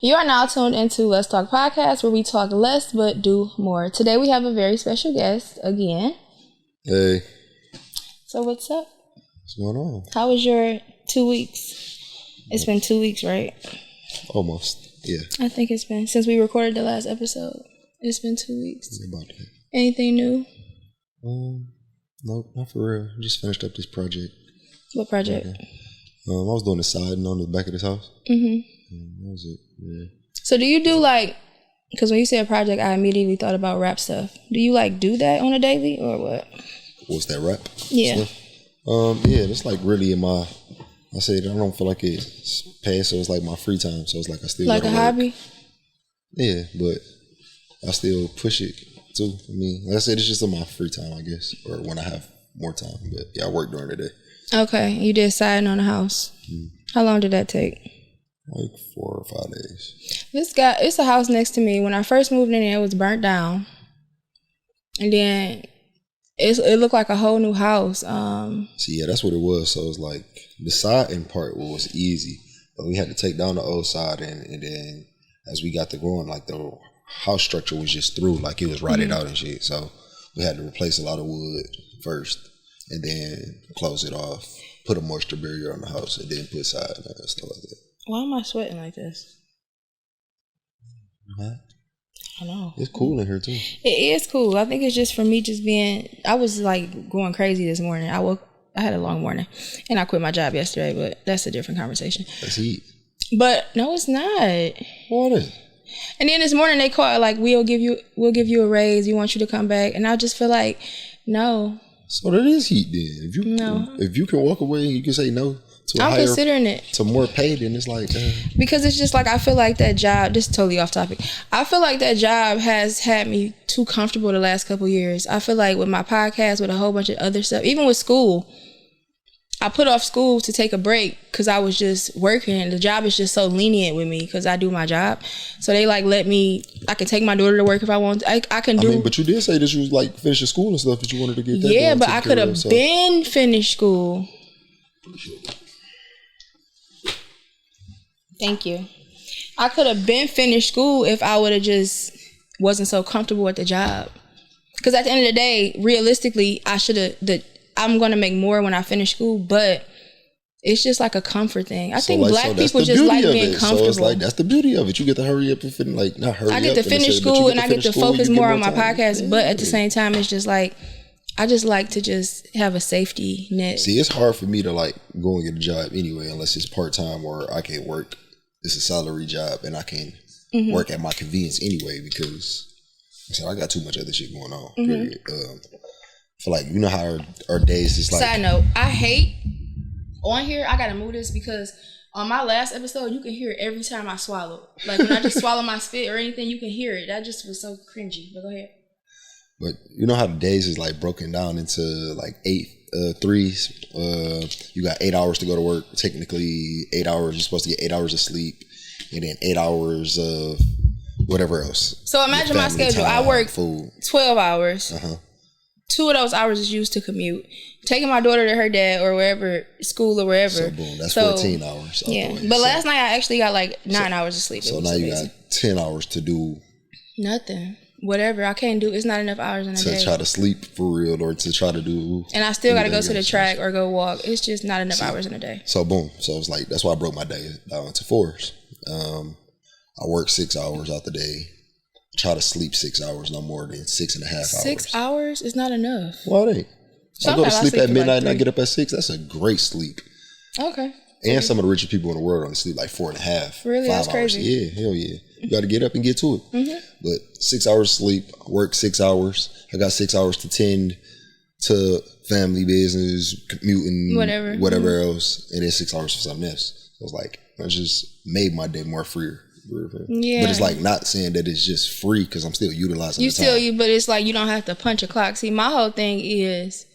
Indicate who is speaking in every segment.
Speaker 1: You are now tuned into Let's Talk Podcast, where we talk less but do more. Today we have a very special guest again.
Speaker 2: Hey.
Speaker 1: So what's up?
Speaker 2: What's going on?
Speaker 1: How was your 2 weeks? It's been 2 weeks, right?
Speaker 2: Almost, yeah.
Speaker 1: I think it's been, since we recorded the last episode, it's been 2 weeks.
Speaker 2: About that.
Speaker 1: Anything new?
Speaker 2: Nope, not for real. Just finished up this project.
Speaker 1: What project?
Speaker 2: Okay. I was doing the siding on the back of this house.
Speaker 1: Mm-hmm.
Speaker 2: That was it, yeah.
Speaker 1: So do you do like, because when you said project, I immediately thought about rap stuff. Do you like do that on a daily or what?
Speaker 2: What's that, rap?
Speaker 1: Yeah.
Speaker 2: Stuff? Yeah, it's like really in my, I don't feel like it's past, so it's like my free time. So it's like I still
Speaker 1: like a hobby?
Speaker 2: Yeah, but I still push it too. I mean, like I said, it's just in my free time, I guess, or when I have more time. But yeah, I work during the day.
Speaker 1: Okay, you did siding on the house. How long did that take?
Speaker 2: Like 4 or 5 days.
Speaker 1: It's a house next to me. When I first moved in there, it was burnt down. And then it looked like a whole new house.
Speaker 2: See, yeah, that's what it was. So it was like the siding part was easy, but we had to take down the old side, and then as we got to going, like the house structure was just through, like it was rotted out and shit. So we had to replace a lot of wood first, and then close it off, put a moisture barrier on the house, and then put siding and stuff like that.
Speaker 1: Why am I sweating like this?
Speaker 2: Huh?
Speaker 1: I don't know.
Speaker 2: It's cool in here too.
Speaker 1: It is cool. I think it's just for me just being, I was like going crazy this morning. I had a long morning and I quit my job yesterday, but that's a different conversation.
Speaker 2: That's heat.
Speaker 1: But no, it's not.
Speaker 2: What is?
Speaker 1: And then this morning they called like, we'll give you a raise. We want you to come back. And I just feel like, no.
Speaker 2: So that is heat then. If you can walk away and you can say no to
Speaker 1: I'm considering it.
Speaker 2: To more pay, then it's like
Speaker 1: because it's just like I feel like that job, this is totally off topic. I feel like that job has had me too comfortable the last couple of years. I feel like with my podcast, with a whole bunch of other stuff, even with school, I put off school to take a break because I was just working, and the job is just so lenient with me because I do my job. So they like let me, I can take my daughter to work if I want. I can do. I mean,
Speaker 2: but you did say that you was like finishing school and stuff, that you wanted to get that.
Speaker 1: Yeah, but I could have been finished school. Thank you. I could have been finished school if I would have just wasn't so comfortable with the job. Because at the end of the day, realistically, I'm going to make more when I finish school, but it's just like a comfort thing. I think black people just like being comfortable. So it's like,
Speaker 2: that's the beauty of it. You get to hurry up and finish, like, not hurry up.
Speaker 1: I get to finish school and I get to focus more on my podcast, but at the same time, it's just like, I just like to just have a safety net.
Speaker 2: See, it's hard for me to like go and get a job anyway, unless it's part-time or I can work. It's a salary job and I can work at my convenience anyway, because I got too much other shit going on. Period. I feel like, you know how our days is like.
Speaker 1: Side note, I hate on here. I gotta move this because on my last episode, you can hear it every time I swallow. Like when I just swallow my spit or anything, you can hear it. That just was so cringy. But go ahead.
Speaker 2: But you know how the days is like broken down into like 3s. You got 8 hours to go to work. Technically 8 hours. You're supposed to get 8 hours of sleep, and then 8 hours of whatever else.
Speaker 1: So imagine my schedule. I work 12 hours. 2 of those hours is used to commute, taking my daughter to her dad or wherever, school or wherever.
Speaker 2: So boom, that's 14 hours.
Speaker 1: Yeah, but last night I actually got like 9 hours of sleep.
Speaker 2: So now you got 10 hours to do
Speaker 1: nothing. Whatever I can't do, it's not enough hours in a day
Speaker 2: to try to sleep for real, or to try to do.
Speaker 1: And I still got to go to the track or go walk. It's just not enough hours in a day.
Speaker 2: So boom, so it's like that's why I broke my day down to 4s. I work 6 hours out the day. Try to sleep 6 hours, no more than 6.5 hours.
Speaker 1: 6 hours is not enough.
Speaker 2: Well, it ain't. I go to sleep at midnight and I get up at 6. That's a great sleep.
Speaker 1: Okay.
Speaker 2: And some of the richest people in the world only sleep like 4.5.
Speaker 1: Really?
Speaker 2: 5
Speaker 1: That's
Speaker 2: hours.
Speaker 1: crazy.
Speaker 2: Yeah, hell yeah. You got to get up and get to it. But 6 hours sleep, work 6 hours. I got 6 hours to tend to family business, commuting, whatever else, and then 6 hours for something else. So it's like I just made my day more freer. Yeah. But it's like not saying that it's just free because I'm still utilizing the time.
Speaker 1: But it's like you don't have to punch a clock. See, my whole thing is,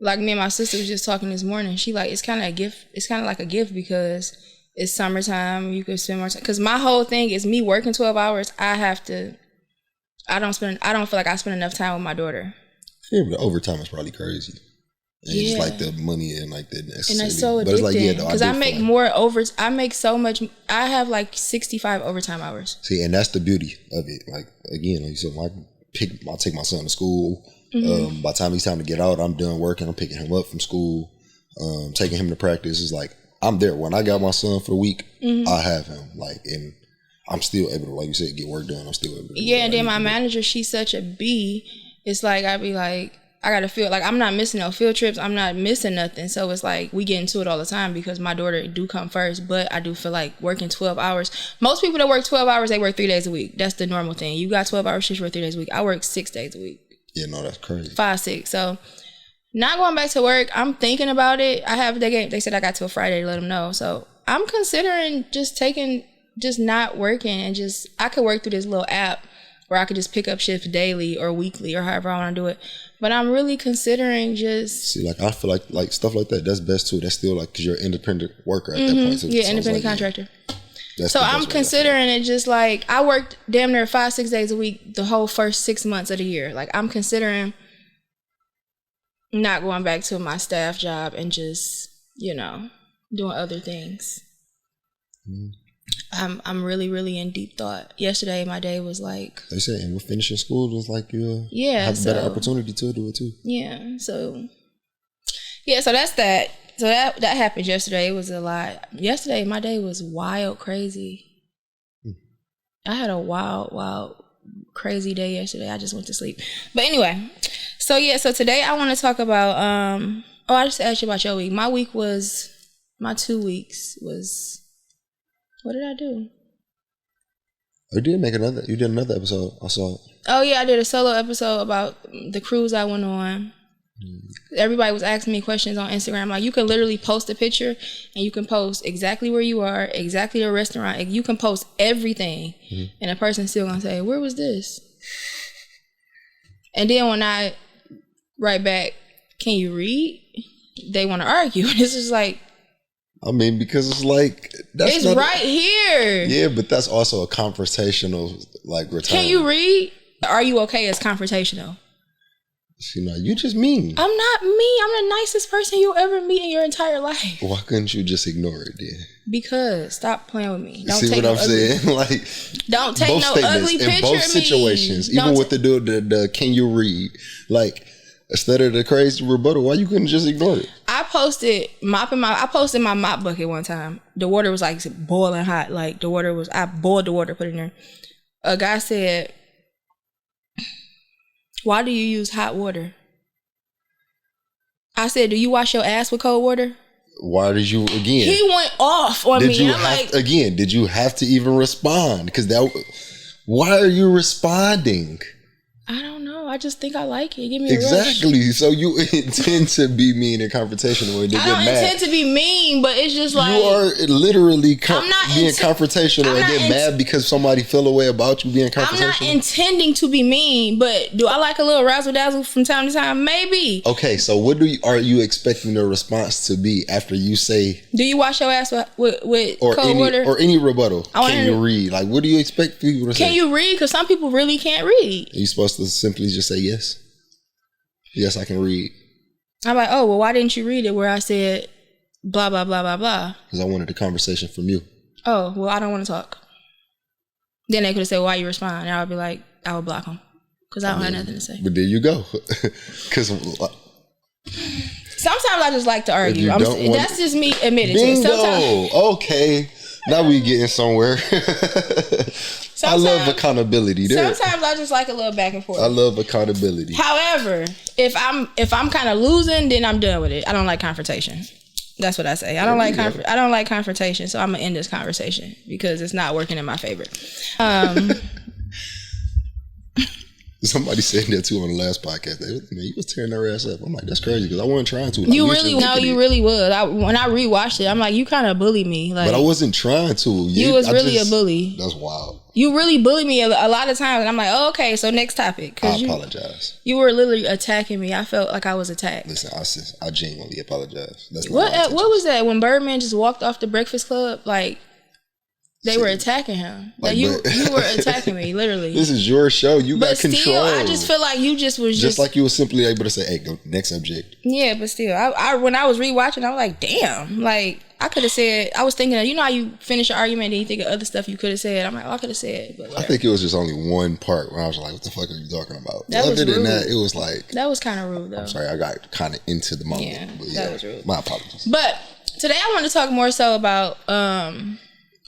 Speaker 1: like me and my sister was just talking this morning. She like, it's kind of a gift. It's kind of like a gift because it's summertime. You can spend more time. Because my whole thing is me working 12 hours. I don't feel like I spend enough time with my daughter.
Speaker 2: Yeah, but the overtime is probably crazy. And it's like the money and like the necessity.
Speaker 1: And it's so addicting. But it's like, yeah, because I make more I make so much. I have like 65 overtime hours.
Speaker 2: See, and that's the beauty of it. Like, again, like you said, I take my son to school. Mm-hmm. By the time it's time to get out, I'm done working. I'm picking him up from school, taking him to practice. It's like, I'm there. When I got my son for the week, mm-hmm. I have him. Like, and I'm still able to, like you said, get work done. I'm still able to.
Speaker 1: Yeah, and then my manager, she's such a B. It's like, I'd be like, I gotta feel like I'm not missing no field trips. I'm not missing nothing. So it's like we get into it all the time because my daughter do come first. But I do feel like working 12 hours. Most people that work 12 hours, they work 3 days a week. That's the normal thing. You got 12 hours shifts, work 3 days a week. I work 6 days a week.
Speaker 2: Yeah, no, that's crazy.
Speaker 1: 5, 6. So not going back to work. I'm thinking about it. They said I got till Friday to let them know. So I'm considering just not working and I could work through this little app where I could just pick up shifts daily or weekly or however I want to do it. But I'm really considering just...
Speaker 2: See, like, I feel like stuff like that, that's best too. That's still like, because you're an independent worker at
Speaker 1: mm-hmm.
Speaker 2: that point. So
Speaker 1: yeah, independent contractor. So I'm considering it just like, I worked damn near 5, 6 days a week the whole first 6 months of the year. Like, I'm considering not going back to my staff job and just, doing other things. Mm-hmm. I'm really, really in deep thought. Yesterday, my day was like...
Speaker 2: They said, and with finishing school, it's like you have a better opportunity to do it too.
Speaker 1: Yeah, so that's that. So that happened yesterday. It was a lot. Yesterday, my day was wild, crazy. I had a wild, crazy day yesterday. I just went to sleep. But anyway, so today I want to talk about... I just asked you about your week. My 2 weeks was... What did I do?
Speaker 2: You did another episode. I saw it.
Speaker 1: Oh yeah, I did a solo episode about the cruise I went on. Everybody was asking me questions on Instagram. Like, you can literally post a picture and you can post exactly where you are, exactly the restaurant. You can post everything, and a person's still gonna say, "Where was this?" And then when I write back, "Can you read?" They want to argue. And it's just like,
Speaker 2: I mean, because it's like...
Speaker 1: It's right here.
Speaker 2: Yeah, but that's also a confrontational, like, return.
Speaker 1: Can you read? Are you okay as confrontational?
Speaker 2: You just mean.
Speaker 1: I'm not mean. I'm the nicest person you'll ever meet in your entire life.
Speaker 2: Why couldn't you just ignore it then?
Speaker 1: Because stop playing with me.
Speaker 2: Don't see what I'm saying? Like,
Speaker 1: don't take no ugly picture of me.
Speaker 2: In both situations, even with the can you read? Like, instead of the crazy rebuttal, why you couldn't just ignore it?
Speaker 1: I posted my mop bucket one time. The water was like boiling hot. Like, I boiled the water, put it in there. A guy said, "Why do you use hot water?" I said, "Do you wash your ass with cold water?"
Speaker 2: Why did you, again?
Speaker 1: He went off on me.
Speaker 2: Did you have to even respond? Because why are you responding?
Speaker 1: I don't know. I just think I like it. Give me a
Speaker 2: exactly.
Speaker 1: rush.
Speaker 2: So you intend to be mean in confrontation when they get mad.
Speaker 1: I don't intend to be mean, but it's just like,
Speaker 2: you are literally being confrontational and get mad because somebody feel a way about you being confrontational.
Speaker 1: I'm not intending to be mean, but do I like a little razzle dazzle from time to time? Maybe.
Speaker 2: Okay, so what are you expecting the response to be after you say?
Speaker 1: Do you wash your ass with cold water
Speaker 2: or any rebuttal? Can you read? Like, what do you expect people to say?
Speaker 1: Can you read? Because some people really can't read.
Speaker 2: Are you supposed to simply just say yes? Yes, I can read.
Speaker 1: I'm like, oh, well, why didn't you read it where I said blah, blah, blah, blah, blah?
Speaker 2: Because I wanted the conversation from you.
Speaker 1: Oh, well, I don't want to talk. Then they could have said, why you respond? And I would be like, I would block them. Because I don't have nothing to say.
Speaker 2: But there you go. Because
Speaker 1: sometimes I just like to argue. That's just me admitting
Speaker 2: Bingo.
Speaker 1: Sometimes,
Speaker 2: okay. Now we getting somewhere. I love accountability.
Speaker 1: Sometimes I just like a little back and forth.
Speaker 2: I love accountability.
Speaker 1: However, if I'm kind of losing, then I'm done with it. I don't like confrontation. That's what I say. I don't like confrontation, so I'm gonna end this conversation because it's not working in my favor.
Speaker 2: Somebody said that too on the last podcast. You was tearing their ass up. I'm like, that's crazy because I wasn't trying to. Like,
Speaker 1: you really was. When I rewatched it, I'm like, you kind of bullied me. Like,
Speaker 2: but I wasn't trying to.
Speaker 1: You was really a bully.
Speaker 2: That's wild.
Speaker 1: You really bullied me a lot of times, and I'm like, oh, okay, so next topic.
Speaker 2: I apologize.
Speaker 1: You were literally attacking me. I felt like I was attacked.
Speaker 2: Listen, I genuinely apologize. That's
Speaker 1: what was that when Birdman just walked off the Breakfast Club? Like, They were attacking him. Like you were attacking me, literally.
Speaker 2: This is your show. You got control. But still,
Speaker 1: I just feel like you just was
Speaker 2: just like you were simply able to say, "Hey, go next subject."
Speaker 1: Yeah, but still, I when I was rewatching, I was like, "Damn!" Like I could have said. I was thinking, you know how you finish an argument and you think of other stuff you could have said. I'm like, I could have said. But
Speaker 2: I think it was just only one part where I was like, "What the fuck are you talking about?"
Speaker 1: That was
Speaker 2: other than
Speaker 1: rude.
Speaker 2: that, it was like
Speaker 1: that was kind of rude, though.
Speaker 2: I'm sorry, I got kind of into the moment.
Speaker 1: Yeah,
Speaker 2: but
Speaker 1: that was rude.
Speaker 2: My apologies.
Speaker 1: But today I want to talk more so about.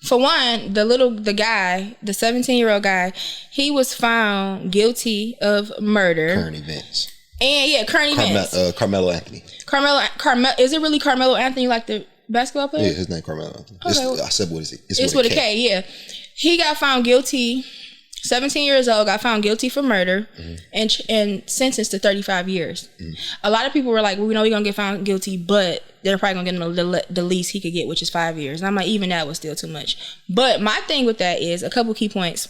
Speaker 1: For one, the 17-year-old guy, he was found guilty of murder.
Speaker 2: Current events.
Speaker 1: And current events.
Speaker 2: Carmelo Anthony.
Speaker 1: Carmelo. Is it really Carmelo Anthony, like the basketball player?
Speaker 2: Yeah, his name Carmelo Anthony.
Speaker 1: Okay.
Speaker 2: I said, what is it?
Speaker 1: It's with a K, yeah. He got found guilty. 17 years old, got found guilty for murder and sentenced to 35 years. A lot of people were like, well, we know he's going to get found guilty, but they're probably going to get him the least he could get, which is 5 years. And I'm like, even that was still too much. But my thing with that is a couple key points.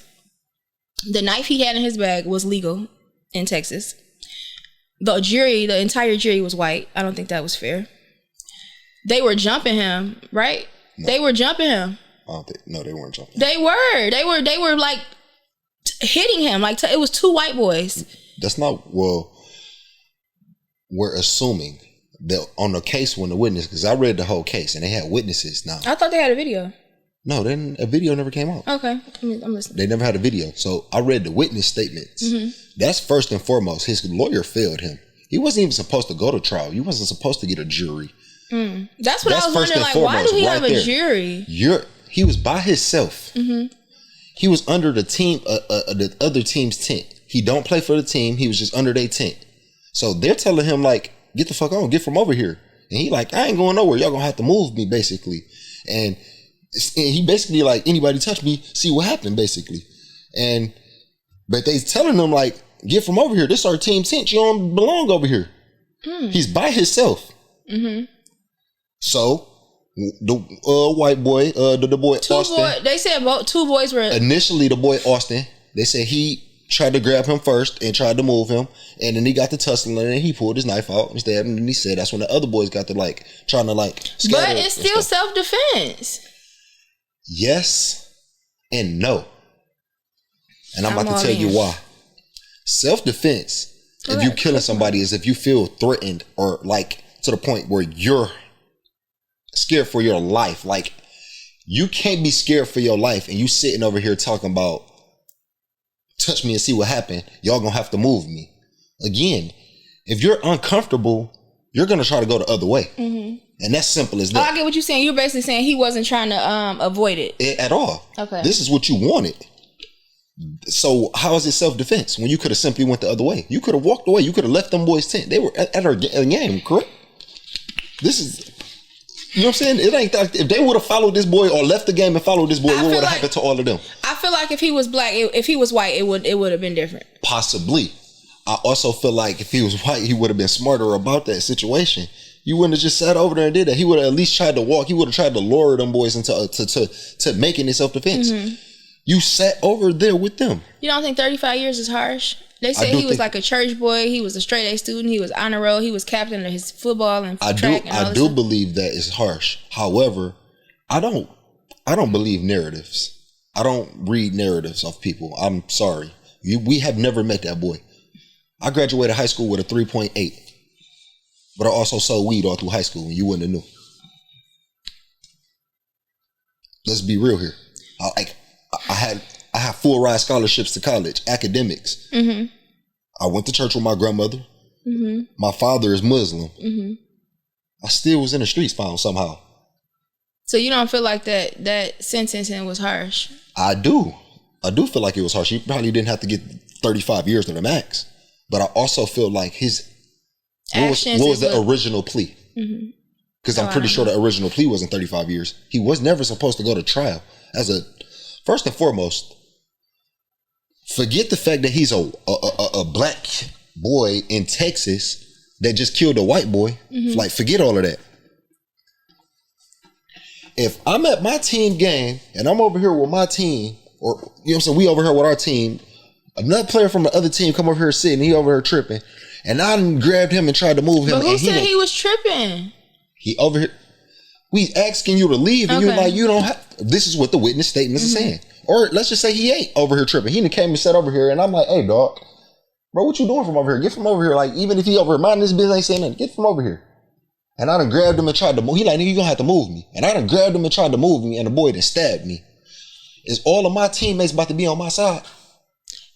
Speaker 1: The knife he had in his bag was legal in Texas. The entire jury was white. I don't think that was fair. They were jumping him, right? No. They were jumping him.
Speaker 2: No, they weren't jumping.
Speaker 1: They were like, hitting him like it was two white boys.
Speaker 2: That's not we're assuming that on the case when the witness, because I read the whole case and they had witnesses. Now
Speaker 1: I thought they had a video.
Speaker 2: No, then a video never came out.
Speaker 1: Okay, I'm listening.
Speaker 2: They never had a video, so I read the witness statements. That's first and foremost. His lawyer failed him. He wasn't even supposed to go to trial. He wasn't supposed to get a jury.
Speaker 1: That's what I was wondering. Like, why do he have a jury?
Speaker 2: He was by himself. He was under the other team's tent. He don't play for the team. He was just under their tent. So they're telling him like, get the fuck on, get from over here. And he like, I ain't going nowhere. Y'all gonna have to move me basically. And he basically like, anybody touch me, see what happened basically. But they telling him like, get from over here. This our team tent. You don't belong over here. He's by himself. So the white boy, the boy Austin.
Speaker 1: They said two boys were
Speaker 2: initially the boy Austin. They said he tried to grab him first and tried to move him, and then he got to tussling and he pulled his knife out and stabbed him. And he said that's when the other boys got to like trying to like.
Speaker 1: But it's still self-defense.
Speaker 2: Yes and no, and I'm about to tell you why. Self-defense, if you killing somebody, is if you feel threatened or like to the point where you're scared for your life. Like you can't be scared for your life and you sitting over here talking about touch me and see what happened. Y'all gonna have to move me. Again, if you're uncomfortable, you're gonna try to go the other way. And that's simple as that.
Speaker 1: I get what you're saying. You're basically saying he wasn't trying to avoid it
Speaker 2: at all. Okay. This is what you wanted. So how is it self-defense when you could have simply went the other way? You could have walked away. You could have left them boys tent. They were at our game, correct? This is, you know what I'm saying? It ain't that, if they would have followed this boy or left the game and followed this boy, what would have happened to all of them?
Speaker 1: I feel like if he was black, if he was white, it would have been different.
Speaker 2: Possibly. I also feel like if he was white, he would have been smarter about that situation. You wouldn't have just sat over there and did that. He would have at least tried to walk. He would have tried to lure them boys into to making it self-defense. You sat over there with them. You
Speaker 1: don't think 35 years is harsh? They said he was like a church boy. He was a straight A student. He was honor roll. He was captain of his football and track.
Speaker 2: I do believe that is harsh. However, I don't believe narratives. I don't read narratives of people. I'm sorry. We have never met that boy. I graduated high school with a 3.8, but I also sold weed all through high school, and you wouldn't have knew. Let's be real here. I had full ride scholarships to college, academics. I went to church with my grandmother. My father is Muslim. I still was in the streets found somehow.
Speaker 1: So you don't feel like that sentencing was harsh?
Speaker 2: I do feel like it was harsh. He probably didn't have to get 35 years to the max. But I also feel like his what was the original plea? Because I'm pretty sure the original plea wasn't 35 years. He was never supposed to go to trial. First and foremost, forget the fact that he's a black boy in Texas that just killed a white boy. Like, forget all of that. If I'm at my team game and I'm over here with my team, or you know what I'm saying, we over here with our team, another player from the other team come over here sitting, he over here tripping, and I grabbed him and tried to move him.
Speaker 1: But who said he was tripping?
Speaker 2: He over here. We asking you to leave, and you're like, you don't have. This is what the witness statements are saying. Or let's just say he ain't over here tripping. He done came and sat over here, and I'm like, hey, dog, bro, what you doing from over here? Get from over here. Like, even if he over here minding his business, ain't saying nothing, get from over here. And I done grabbed him and tried to move. He like, nigga, you gonna have to move me. And I done grabbed him and tried to move me, and the boy done stabbed me. Is all of my teammates about to be on my side?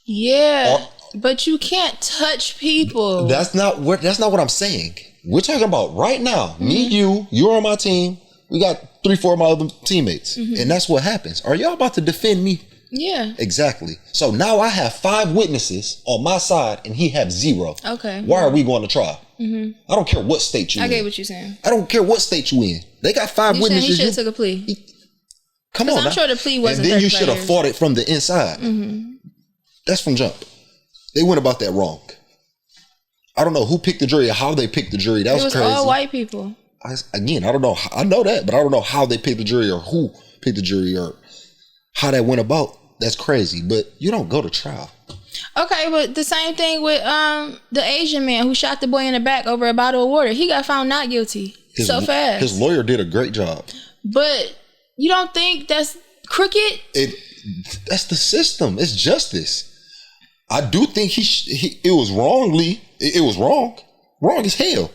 Speaker 1: Yeah, but you can't touch people.
Speaker 2: That's not what I'm saying. We're talking about right now. Me, you're on my team. We got 3-4 of my other teammates. And that's what happens. Are y'all about to defend me?
Speaker 1: Yeah.
Speaker 2: Exactly. So now I have 5 witnesses on my side and he have 0.
Speaker 1: Okay.
Speaker 2: Why are we going to trial? I don't care what state you in.
Speaker 1: I get what you're saying.
Speaker 2: I don't care what state you in. They got 5 witnesses.
Speaker 1: He should have took a plea.
Speaker 2: Come on.
Speaker 1: I'm sure the plea wasn't.
Speaker 2: And then you should have fought it from the inside. That's from jump. They went about that wrong. I don't know who picked the jury or how they picked the jury. That was crazy. It was
Speaker 1: all white people.
Speaker 2: I don't know. I know that, but I don't know how they picked the jury or who picked the jury or how that went about. That's crazy. But you don't go to trial.
Speaker 1: Okay, but the same thing with the Asian man who shot the boy in the back over a bottle of water. He got found not guilty so fast. His
Speaker 2: lawyer did a great job. But
Speaker 1: you don't think that's crooked?
Speaker 2: That's the system. It's justice. I do think it was wrongly. It was wrong as hell.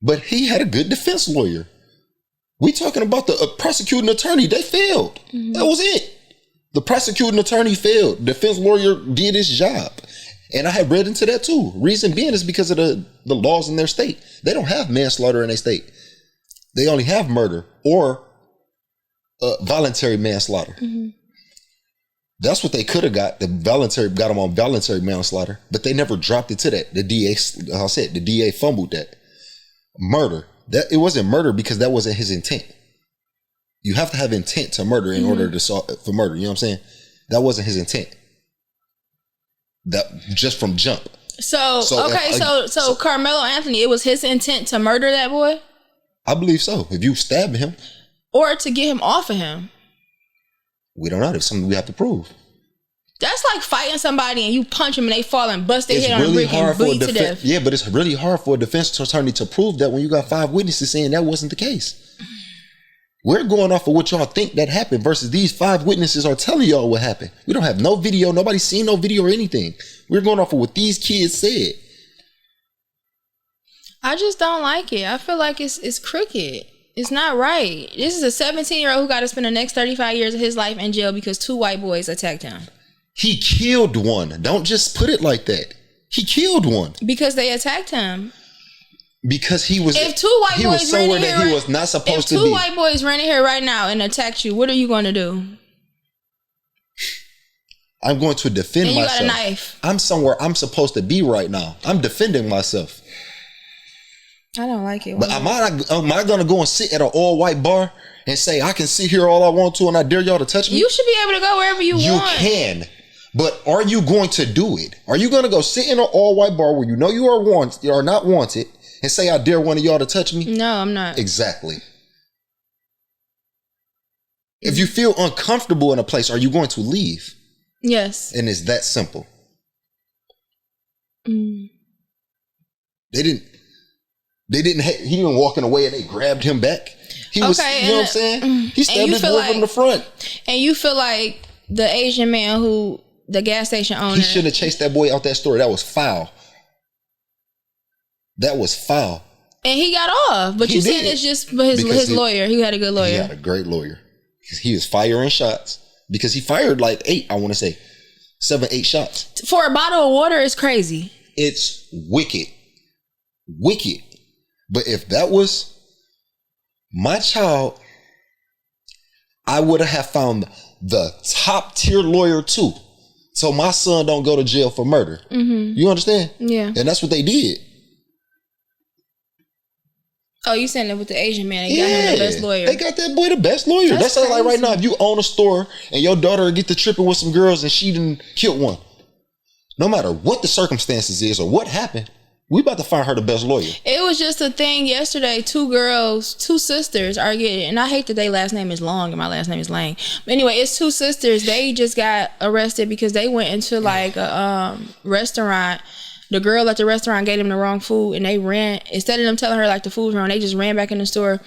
Speaker 2: But he had a good defense lawyer. We talking about the prosecuting attorney. They failed. That was it. The prosecuting attorney failed. Defense lawyer did his job. And I had read into that too. Reason being is because of the laws in their state. They don't have manslaughter in their state. They only have murder or voluntary manslaughter. That's what they could have got. Got them on voluntary manslaughter, but they never dropped it to that. The DA fumbled that. Murder. That it wasn't murder because that wasn't his intent. You have to have intent to murder in order for murder. You know what I'm saying? That wasn't his intent. That just from jump. So Carmelo Anthony, it was his intent to murder that boy? I believe so. If you stabbed him.
Speaker 1: Or to get him off of him.
Speaker 2: We don't know. It's something we have to prove.
Speaker 1: That's like fighting somebody and you punch them and they fall and bust their head on a brick and bleed to death.
Speaker 2: Yeah, but it's really hard for a defense attorney to prove that when you got 5 witnesses saying that wasn't the case. We're going off of what y'all think that happened versus these 5 witnesses are telling y'all what happened. We don't have no video. Nobody's seen no video or anything. We're going off of what these kids said.
Speaker 1: I just don't like it. I feel like it's crooked. It's not right. This is a 17-year-old who got to spend the next 35 years of his life in jail because 2 white boys attacked him.
Speaker 2: He killed one. Don't just put it like that. He killed one.
Speaker 1: Because they attacked him.
Speaker 2: Because he was.
Speaker 1: If 2 white boys
Speaker 2: was somewhere that he was not supposed to be.
Speaker 1: If 2 white boys ran in here right now and attacked you, what are you going to do?
Speaker 2: I'm going to defend myself.
Speaker 1: You got a knife.
Speaker 2: I'm somewhere I'm supposed to be right now. I'm defending myself.
Speaker 1: I don't like it.
Speaker 2: But am I going to go and sit at an all-white bar and say, I can sit here all I want to and I dare y'all to touch me?
Speaker 1: You should be able to go wherever you want.
Speaker 2: You can. But are you going to do it? Are you going to go sit in an all-white bar where you know you are not wanted and say, I dare one of y'all to touch me?
Speaker 1: No, I'm not.
Speaker 2: Exactly. If you feel uncomfortable in a place, are you going to leave?
Speaker 1: Yes.
Speaker 2: And it's that simple. He didn't walking away and they grabbed him back. He was, you know what I'm saying? He stabbed his boy from the front.
Speaker 1: And you feel like the Asian man who, the gas station owner.
Speaker 2: He shouldn't have chased that boy out that store. That was foul. That was foul.
Speaker 1: And he got off. But you saying it's just his lawyer. He had a good lawyer. He
Speaker 2: had a great lawyer. He was firing shots. Because he fired like 7, 8 shots.
Speaker 1: For a bottle of water is crazy.
Speaker 2: It's wicked. Wicked. But if that was my child, I would have found the top tier lawyer too. So my son don't go to jail for murder. You understand?
Speaker 1: Yeah.
Speaker 2: And that's what they did.
Speaker 1: Oh, you saying that with the Asian man, they got him the best lawyer.
Speaker 2: They got that boy the best lawyer. That's like right now, if you own a store and your daughter get to tripping with some girls and she didn't kill one, no matter what the circumstances is or what happened, we about to find her the best lawyer. It
Speaker 1: was just a thing yesterday. 2 sisters are getting, and I hate that their last name is long and my last name is Lang. But anyway, it's 2 sisters. They just got arrested because they went into like a restaurant. The girl at the restaurant gave them the wrong food and they ran, instead of them telling her like the food's wrong, they just ran back in the store,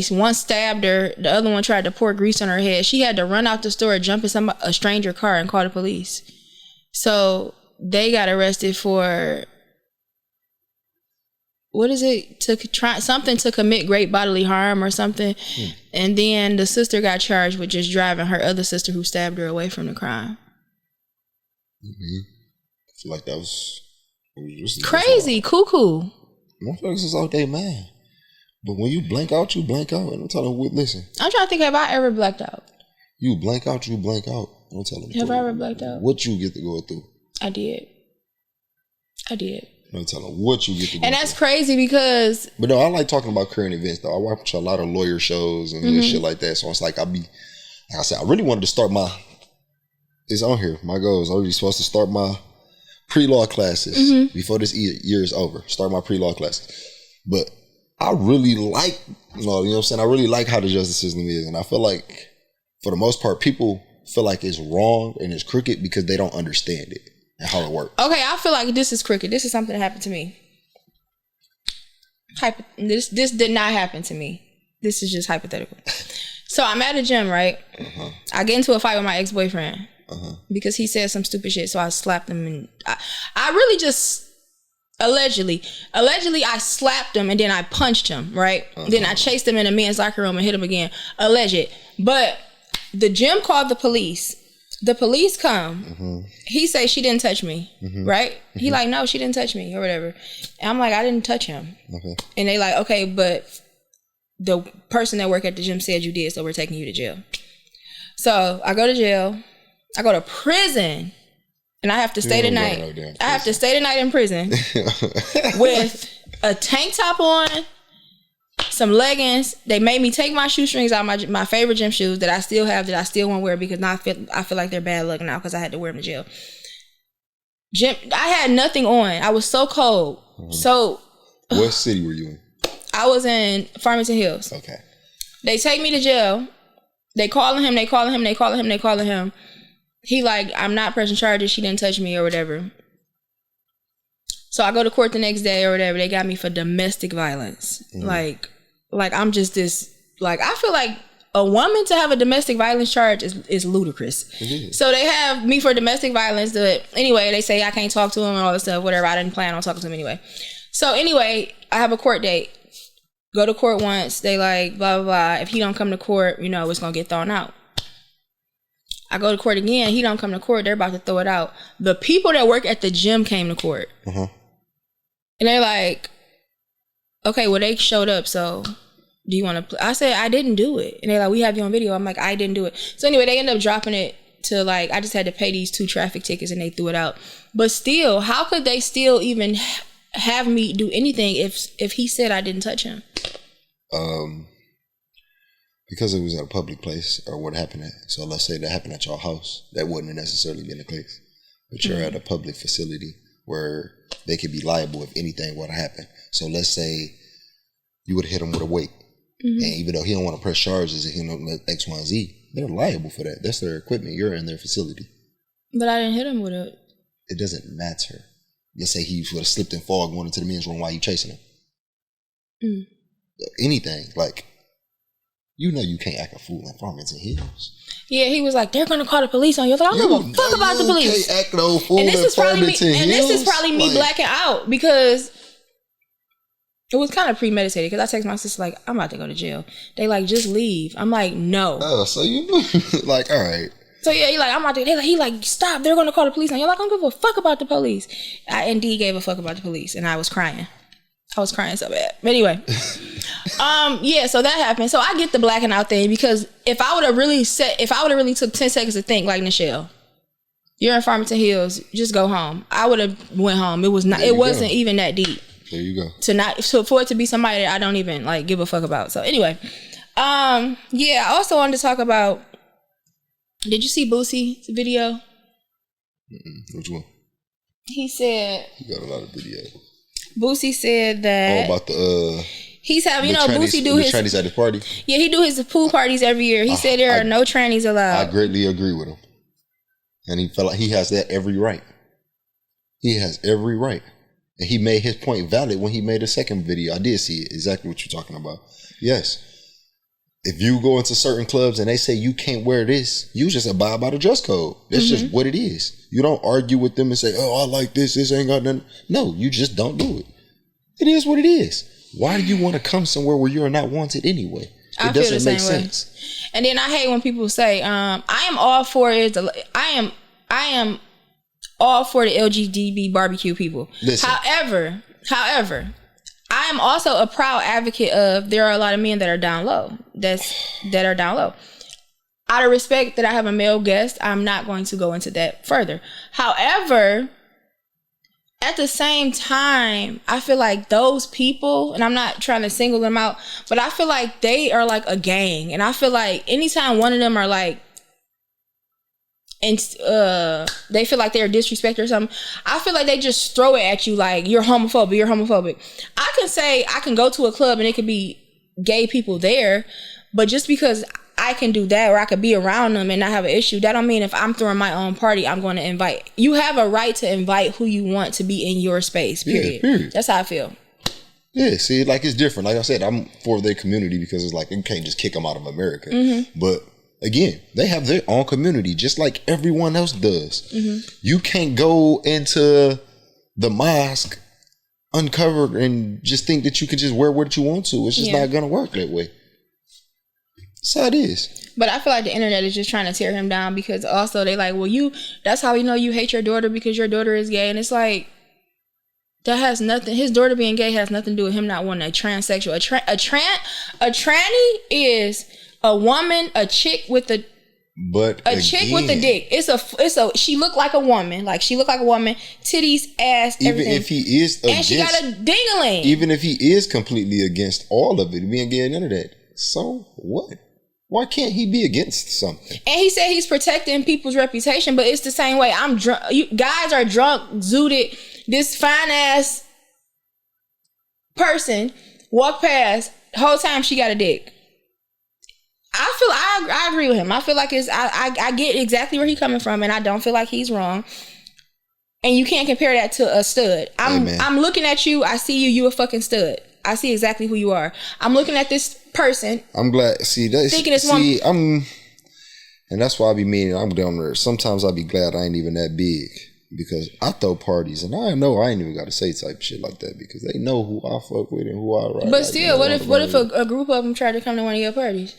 Speaker 1: One stabbed her. The other one tried to pour grease on her head. She had to run out the store, jump in a stranger car, and call the police. So they got arrested for, what is it? Something to commit great bodily harm or something. And then the sister got charged with just driving her other sister who stabbed her away from the crime.
Speaker 2: I feel like that was
Speaker 1: crazy, cuckoo.
Speaker 2: Motherfuckers is out there, man. But when you blank out, you blank out. And I'm telling you, listen. I'm
Speaker 1: trying to think, have I ever blacked out?
Speaker 2: You blank out, you blank out. I'm telling you.
Speaker 1: Have I ever blacked out?
Speaker 2: What you get to go through?
Speaker 1: I did.
Speaker 2: I'm telling you what you get to go
Speaker 1: And that's crazy because...
Speaker 2: But no, I like talking about current events, though. I watch a lot of lawyer shows and shit like that. So it's like, like I said, I really wanted to start it's on here. My goal is already supposed to start my pre-law classes before this year is over. Start my pre-law classes. But I really like, you know what I'm saying? I really like how the justice system is. And I feel like, for the most part, people feel like it's wrong and it's crooked because they don't understand it and how it works. Okay,
Speaker 1: I feel like this is crooked. This is something that happened to me. This did not happen to me. This is just hypothetical. So I'm at a gym, right? I get into a fight with my ex-boyfriend because he said some stupid shit. So I slapped him, and I really just allegedly I slapped him and then I punched him, right? Then I chased him in the men's locker room and hit him again. Alleged. But the gym called the police. The police come. He say she didn't touch me, right? He like, no, she didn't touch me or whatever. And I'm like, I didn't touch him. And they like, okay, but the person that worked at the gym said you did, so we're taking you to jail. So I go to jail. I go to prison. And I have to stay the night. I have to stay the night in prison with a tank top on, some leggings. They made me take my shoestrings out, my favorite gym shoes that I still have, that I still won't wear because now I feel like they're bad luck now because I had to wear them to jail. I had nothing on. I was so cold. So,
Speaker 2: what city were you in?
Speaker 1: I was in Farmington Hills.
Speaker 2: Okay.
Speaker 1: They take me to jail. They calling him. He like, I'm not pressing charges. She didn't touch me or whatever. So I go to court the next day or whatever. They got me for domestic violence. Like I'm just this, like, I feel like a woman to have a domestic violence charge is ludicrous. So they have me for domestic violence. Anyway, they say I can't talk to him and all this stuff, whatever. I didn't plan on talking to him anyway. So anyway, I have a court date. Go to court once. They like, blah, blah, blah. If he don't come to court, it's going to get thrown out. I go to court again. He don't come to court. They're about to throw it out. The people that work at the gym came to court. And they're like, okay, well, they showed up. So do you want to I said, I didn't do it. And they're like, we have you on video. I'm like, I didn't do it. So anyway, they end up dropping it to like, I just had to pay these 2 traffic tickets and they threw it out. But still, how could they still even have me do anything if he said I didn't touch him?
Speaker 2: Because it was at a public place, or what happened at. So let's say that happened at your house. That wouldn't have necessarily been the case. But you're at a public facility where they could be liable if anything would have happened. So let's say you would have hit him with a weight. And even though he don't want to press charges and he don't know X, Y, and Z, they're liable for that. That's their equipment. You're in their facility.
Speaker 1: But I didn't hit him with it.
Speaker 2: It doesn't matter. Let's say he would have slipped and fall going into the men's room while you chasing him. Anything. Like, you can't act a fool in Farmington Hills. Yeah,
Speaker 1: he was like, they're gonna call the police on you. I was like, I don't give a fuck about the police.
Speaker 2: Can't act no fool in Farmington Hills.
Speaker 1: And this is probably me blacking out because it was kind of premeditated. Because I text my sister like, I'm about to go to jail. They like, just leave. I'm like, no.
Speaker 2: Oh, so you knew? Like, all right.
Speaker 1: So yeah, he like, I'm about to. He like, stop. They're gonna call the police on you. Like, I don't give a fuck about the police. I indeed gave a fuck about the police, and I was crying. I was crying so bad. But anyway, yeah, so that happened. So I get the blacking out thing because if I would have really took 10 seconds to think, like, Nichelle, you're in Farmington Hills, just go home. I would have went home. It wasn't even that deep.
Speaker 2: There you go.
Speaker 1: For it to be somebody that I don't even like give a fuck about. So anyway, yeah, I also wanted to talk about, did you see Boosie's video?
Speaker 2: Which one?
Speaker 1: He said,
Speaker 2: he got a lot of videos. Boosie
Speaker 1: said that
Speaker 2: about the
Speaker 1: he's having, Boosie do his
Speaker 2: trannies at his party.
Speaker 1: Yeah, he do his pool parties every year. He said there are no trannies allowed.
Speaker 2: I greatly agree with him, and he felt like he has that every right. He has every right, and he made his point valid when he made a second video. I did see it, exactly what you're talking about. Yes, if you go into certain clubs and they say you can't wear this, you just abide by the dress code. That's just what it is. You don't argue with them and say, oh, I like this. This ain't got nothing. No, you just don't do it. It is what it is. Why do you want to come somewhere where you're not wanted anyway? It doesn't make sense.
Speaker 1: And then I hate when people say, I am all for it. I am all for the LGBT barbecue people.
Speaker 2: Listen.
Speaker 1: However, I am also a proud advocate of there are a lot of men that are down low. That are down low. Out of respect that I have a male guest, I'm not going to go into that further. However, at the same time, I feel like those people, and I'm not trying to single them out, but I feel like they are like a gang. And I feel like anytime one of them are like, and they feel like they're disrespected or something, I feel like they just throw it at you like, you're homophobic. I can go to a club and it could be gay people there, but just because I can do that or I could be around them and not have an issue, that don't mean if I'm throwing my own party, I'm going to invite. You have a right to invite who you want to be in your space, period. Yeah, period. That's how I feel.
Speaker 2: Yeah, see, like it's different. Like I said, I'm for their community because it's like you can't just kick them out of America. But again, they have their own community just like everyone else does. You can't go into the mosque uncovered and just think that you can just wear what you want to. It's just not going to work that way. That's how it is.
Speaker 1: But I feel like the internet is just trying to tear him down because also they like, well, that's how we know you hate your daughter because your daughter is gay. And it's like, that has nothing, his daughter being gay has nothing to do with him not wanting a transsexual. A tranny is a woman, a chick with a chick with a dick. She look like a woman. Like she look like a woman, titties, ass, everything.
Speaker 2: Even if he is against,
Speaker 1: and she got a ding-a-ling.
Speaker 2: Even if he is completely against all of it, being gay and none of that. So what? Why can't he be against something? And
Speaker 1: he said he's protecting people's reputation, but it's the same way. I'm drunk. You guys are drunk, zooted. This fine ass person walked past. The whole time she got a dick. I agree with him. I feel like I get exactly where he's coming from, and I don't feel like he's wrong. And you can't compare that to a stud. I'm looking at you. I see you. You a fucking stud. I see exactly who you are. I'm looking at this person.
Speaker 2: I'm glad. Thinking it's one. And that's why I be meaning. I'm down there. Sometimes I be glad I ain't even that big because I throw parties and I know I ain't even got to say type shit like that because they know who I fuck with and who I ride.
Speaker 1: But still, what if a group of them tried to come to one of your parties?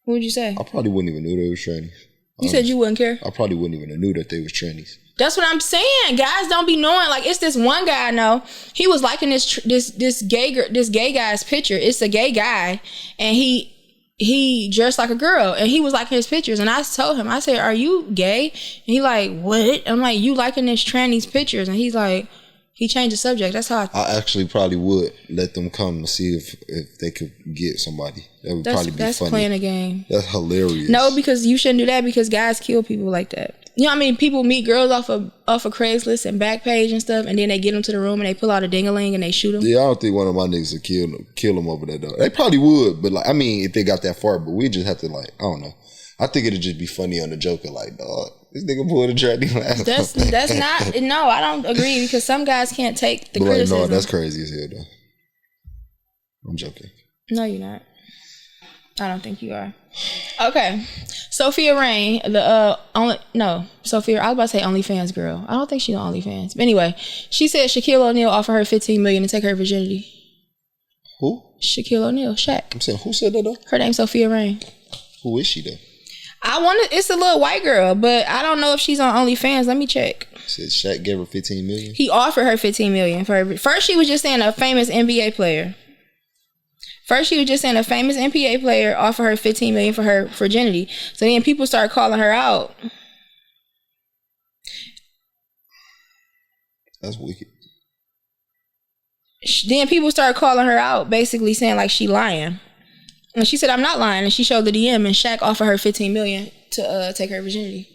Speaker 1: What would you say?
Speaker 2: I probably wouldn't even know they was trannies.
Speaker 1: You said you wouldn't care?
Speaker 2: I probably wouldn't even have knew that they was trannies.
Speaker 1: That's what I'm saying. Guys don't be knowing. Like, it's this one guy I know. He was liking this gay guy's picture. It's a gay guy, and he dressed like a girl, and he was liking his pictures. And I told him, I said, "Are you gay?" And he like, "What?" I'm like, "You liking this tranny's pictures?" And he's like, he changed the subject. That's how
Speaker 2: I actually probably would let them come and see if they could get somebody. That would probably be funny. That's
Speaker 1: playing a game.
Speaker 2: That's hilarious.
Speaker 1: No, because you shouldn't do that because guys kill people like that. You know what I mean? People meet girls off of Craigslist and Backpage and stuff, and then they get them to the room and they pull out a ding-a-ling and they shoot them.
Speaker 2: Yeah, I don't think one of my niggas would kill them over that though. They probably would, but like, I mean, if they got that far, but we just have to like, I don't know. I think it'd just be funny on the joker, like, dog, this nigga pulled a tracking last.
Speaker 1: That's not. No, I don't agree because some guys can't take the criticism.
Speaker 2: No, that's crazy as hell though. I'm joking.
Speaker 1: No, you're not. I don't think you are. Okay, Sophia Rain, Sophia. I was about to say OnlyFans girl. I don't think she's on OnlyFans. But anyway, she said Shaquille O'Neal offered her $15 million to take her virginity.
Speaker 2: Who?
Speaker 1: Shaquille O'Neal, Shaq.
Speaker 2: I'm saying, who said that though?
Speaker 1: Her name's Sophia Rain.
Speaker 2: Who is she though?
Speaker 1: It's a little white girl, but I don't know if she's on OnlyFans. Let me check.
Speaker 2: Said Shaq gave her $15 million?
Speaker 1: He offered her $15 million for her. First, she was just saying a famous NBA player. Offered her $15 million for her virginity. So then people started calling her out.
Speaker 2: That's wicked.
Speaker 1: Then people started calling her out, basically saying like she lying. And she said, "I'm not lying." And she showed the DM, and Shaq offered her $15 million to take her virginity.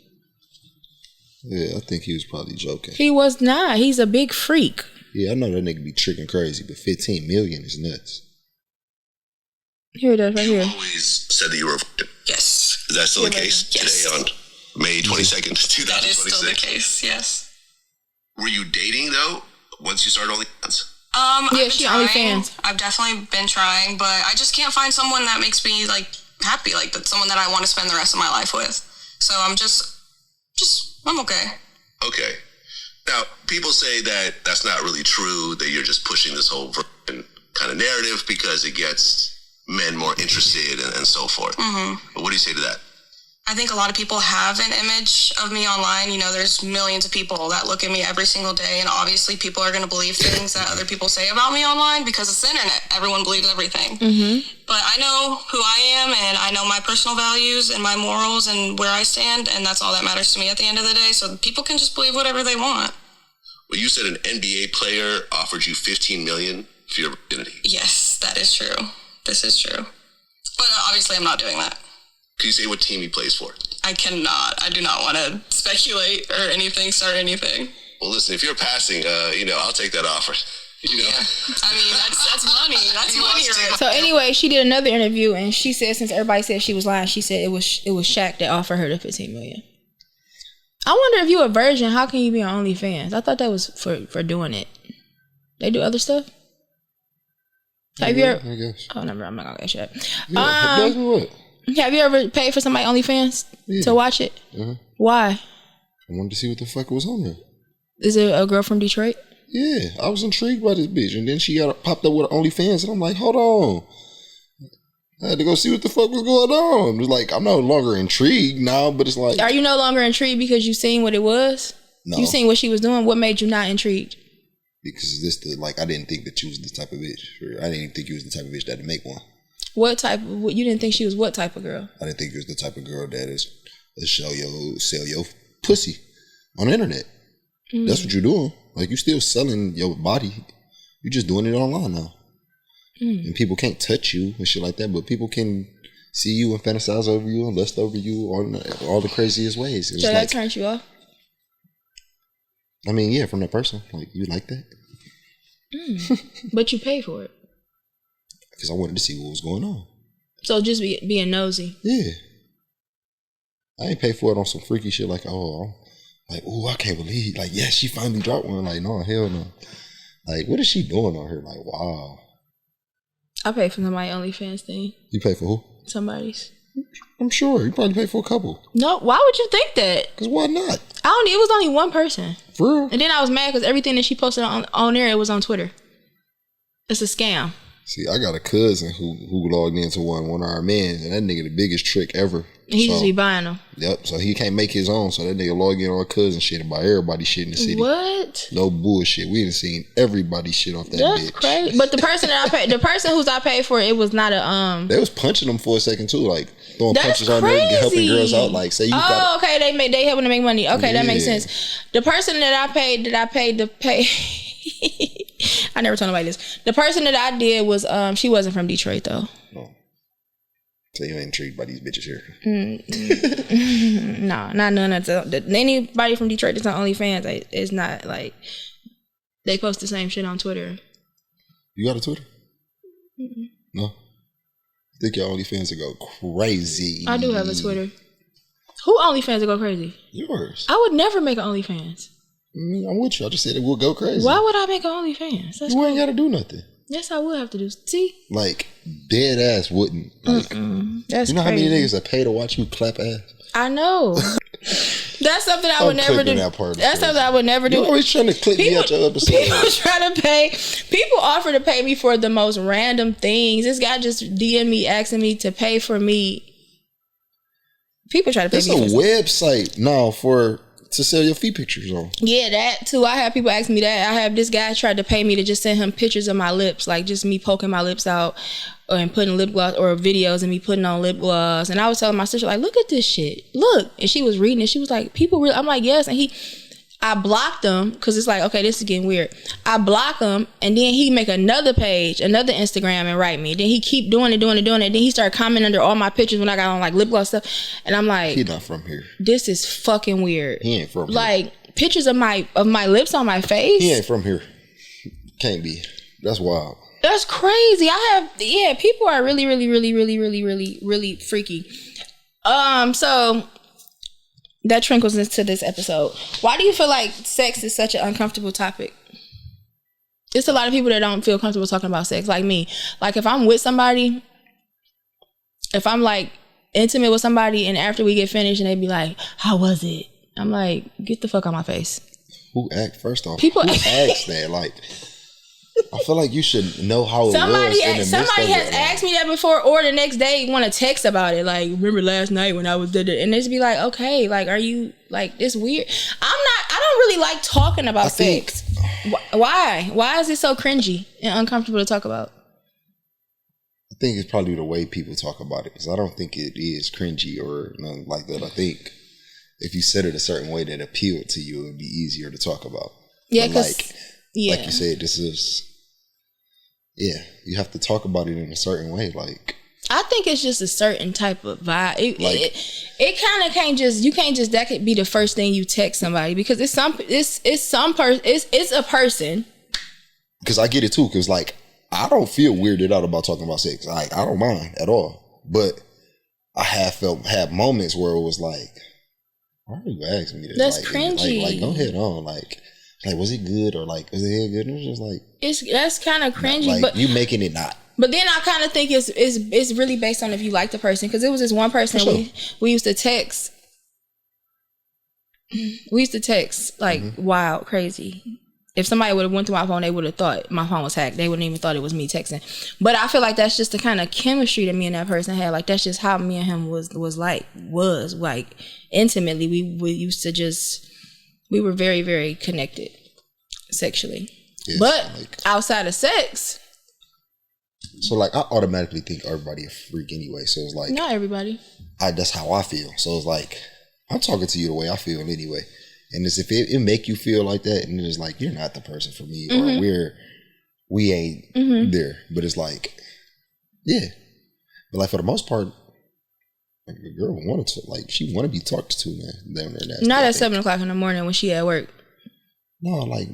Speaker 2: Yeah, I think he was probably joking.
Speaker 1: He was not. He's a big freak.
Speaker 2: Yeah, I know that nigga be tricking crazy, but $15 million is nuts.
Speaker 1: Here it is, right here.
Speaker 3: You always said that you were. Yes. Is that still the case? Yes. Today on May 22nd, 2026. That is still the case. Yes. Were you dating though once you started OnlyFans?
Speaker 1: She OnlyFans.
Speaker 4: I've definitely been trying, but I just can't find someone that makes me like happy, like that's someone that I want to spend the rest of my life with. So I'm I'm okay.
Speaker 3: Okay. Now, people say that that's not really true, that you're just pushing this whole kind of narrative because it gets men more interested and so forth. Mm-hmm. But what do you say to that?
Speaker 4: I think a lot of people have an image of me online. You know, there's millions of people that look at me every single day, and obviously people are going to believe things that other people say about me online because it's the internet. Everyone believes everything. Mm-hmm. But I know who I am, and I know my personal values and my morals and where I stand, and that's all that matters to me at the end of the day. So people can just believe whatever they want.
Speaker 3: Well, you said an NBA player offered you $15 million for your virginity.
Speaker 4: Yes, that is true. This is true. But obviously I'm not doing that.
Speaker 3: Can you say what team he plays for?
Speaker 4: I cannot. I do not want to speculate or anything, start anything.
Speaker 3: Well, listen, if you're passing, I'll take that offer. You know?
Speaker 4: Yeah. I mean, that's money. That's money, right?
Speaker 1: So anyway, she did another interview, and she said, since everybody said she was lying, she said it was Shaq that offered her the $15 million. I wonder if you a virgin, how can you be on OnlyFans? I thought that was for doing it. They do other stuff? Have you ever?
Speaker 2: I guess.
Speaker 1: Oh, never. I'm not gonna get shit.
Speaker 2: Yeah, what?
Speaker 1: Have you ever paid for somebody OnlyFans to watch it? Mm-hmm. Why?
Speaker 2: I wanted to see what the fuck was on there.
Speaker 1: Is it a girl from Detroit?
Speaker 2: Yeah, I was intrigued by this bitch, and then she popped up with OnlyFans, and I'm like, hold on. I had to go see what the fuck was going on. It was like, I'm no longer intrigued now, but it's like...
Speaker 1: Are you no longer intrigued because you seen what it was?
Speaker 2: No.
Speaker 1: You seen what she was doing? What made you not intrigued?
Speaker 2: Because I didn't think that you was the type of bitch. I didn't even think you was the type of bitch that'd make one.
Speaker 1: What type? You didn't think she was what type of girl? I
Speaker 2: didn't think you was the type of girl that sell your pussy on the internet. Mm. That's what you're doing. Like, you still selling your body. You're just doing it online now. Mm. And people can't touch you and shit like that, but people can see you and fantasize over you and lust over you on all the craziest ways.
Speaker 1: So that turns you off?
Speaker 2: I mean, yeah, from that person. Like, you like that?
Speaker 1: Mm. But you pay for it.
Speaker 2: Because I wanted to see what was going on.
Speaker 1: So just being nosy.
Speaker 2: Yeah. I ain't pay for it on some freaky shit like, I can't believe. Like, yeah, she finally dropped one. Like, no, hell no. Like, what is she doing on here? Like, wow.
Speaker 1: I paid for somebody's OnlyFans thing.
Speaker 2: You pay for who?
Speaker 1: Somebody's.
Speaker 2: I'm sure. You probably paid for a couple.
Speaker 1: No, why would you think that?
Speaker 2: Because why not?
Speaker 1: It was only one person.
Speaker 2: For real?
Speaker 1: And then I was mad because everything that she posted on there, it was on Twitter. It's a scam.
Speaker 2: See, I got a cousin who logged into one of our men, and that nigga the biggest trick ever.
Speaker 1: He just be buying them.
Speaker 2: Yep, so he can't make his own, so that nigga log in on our cousin shit and buy everybody shit in the city.
Speaker 1: What?
Speaker 2: No bullshit. We done seen everybody shit off that
Speaker 1: That's
Speaker 2: bitch.
Speaker 1: Crazy. But the person that the person whose I paid for it was not a
Speaker 2: They was punching them for a second too, like throwing punches on there and helping girls out. Like, say you
Speaker 1: okay, they helping to make money. Okay, that makes sense. The person that I paid to pay I never told nobody this. The person that I did was she wasn't from Detroit though.
Speaker 2: Oh. So you ain't intrigued by these bitches here?
Speaker 1: No, not none of them. Anybody from Detroit that's on OnlyFans is not like they post the same shit on Twitter.
Speaker 2: You got a Twitter? Mm-mm. No. I think your OnlyFans will go crazy.
Speaker 1: I do have a Twitter. Who OnlyFans will go crazy?
Speaker 2: Yours.
Speaker 1: I would never make an OnlyFans.
Speaker 2: I'm with you. I just said it will go crazy.
Speaker 1: Why would I make an OnlyFans?
Speaker 2: You ain't got to do nothing.
Speaker 1: Yes, I would have to do. See?
Speaker 2: Like, dead ass wouldn't. Like,
Speaker 1: that's
Speaker 2: you know
Speaker 1: crazy.
Speaker 2: how many niggas that pay to watch you clap ass?
Speaker 1: I know. That's something I would never do. That's something I would never do.
Speaker 2: You're always trying to clip me out your episode.
Speaker 1: People offer to pay me for the most random things. This guy just DM me asking me to pay for me. People try to pay me for
Speaker 2: It's a website now to sell your feet pictures on.
Speaker 1: Yeah, that too. I have people ask me that. I have this guy tried to pay me to just send him pictures of my lips, like just me poking my lips out and putting lip gloss, or videos of me putting on lip gloss. And I was telling my sister, like, look at this shit. Look. And she was reading it. She was like, people really, I'm like, yes. And I blocked him because it's like, okay, this is getting weird. I block him, and then he make another page, another Instagram, and write me. Then he keep doing it. Then he started commenting under all my pictures when I got on like lip gloss stuff. And I'm like,
Speaker 2: he not from here.
Speaker 1: This is fucking weird.
Speaker 2: He ain't from here.
Speaker 1: Like pictures of my lips on my face.
Speaker 2: He ain't from here. Can't be. That's wild.
Speaker 1: That's crazy. People are really, really, really, really, really, really, really freaky. So that trickles into this episode. Why do you feel like sex is such an uncomfortable topic? It's a lot of people that don't feel comfortable talking about sex, like me. Like, if I'm with somebody, if I'm like intimate with somebody, and after we get finished and they be like, how was it? I'm like, get the fuck out my face.
Speaker 2: Who asked? First off,
Speaker 1: people
Speaker 2: who asked that? Like, I feel like you should know how it was.
Speaker 1: Somebody has asked me that before, or the next day want to text about it. Like, remember last night when I was there? And just be like, okay, like, are you like, it's weird. I don't really like talking about sex. Why? Why is it so cringy and uncomfortable to talk about?
Speaker 2: I think it's probably the way people talk about it, because I don't think it is cringy or nothing like that. I think if you said it a certain way that appealed to you, it would be easier to talk about. Yeah, because like you said, this is you have to talk about it in a certain way. Like,
Speaker 1: I think it's just a certain type of vibe. It kind of can't just, you can't just, that could be the first thing you text somebody, because it's a person.
Speaker 2: Because I get it too, because like, I don't feel weirded out about talking about sex. Like, I don't mind at all. But I have moments where it was like, why are you asking me that?
Speaker 1: That's
Speaker 2: like,
Speaker 1: cringy.
Speaker 2: Like, go ahead on. Like, was it good, or like, was it good? And it was just like,
Speaker 1: that's kind of cringy.
Speaker 2: Like,
Speaker 1: but
Speaker 2: you making it not.
Speaker 1: But then I kind of think it's really based on if you like the person, because it was this one person we used to text. We used to text like wild, crazy. If somebody would have went to my phone, they would have thought my phone was hacked. They wouldn't even thought it was me texting. But I feel like that's just the kind of chemistry that me and that person had. Like, that's just how me and him was like intimately. We used to we were very, very connected sexually. Yes, but like, outside of sex.
Speaker 2: So like, I automatically think everybody a freak anyway. So it's like,
Speaker 1: not everybody.
Speaker 2: That's how I feel. So it's like, I'm talking to you the way I feel anyway. And it's, if it make you feel like that, and it's like, you're not the person for me, or we ain't there. But it's like, yeah. But like, for the most part, like, the girl wanted to, like, she want to be talked to, man.
Speaker 1: Not at 7 o'clock in the morning when she at work.
Speaker 2: No, like,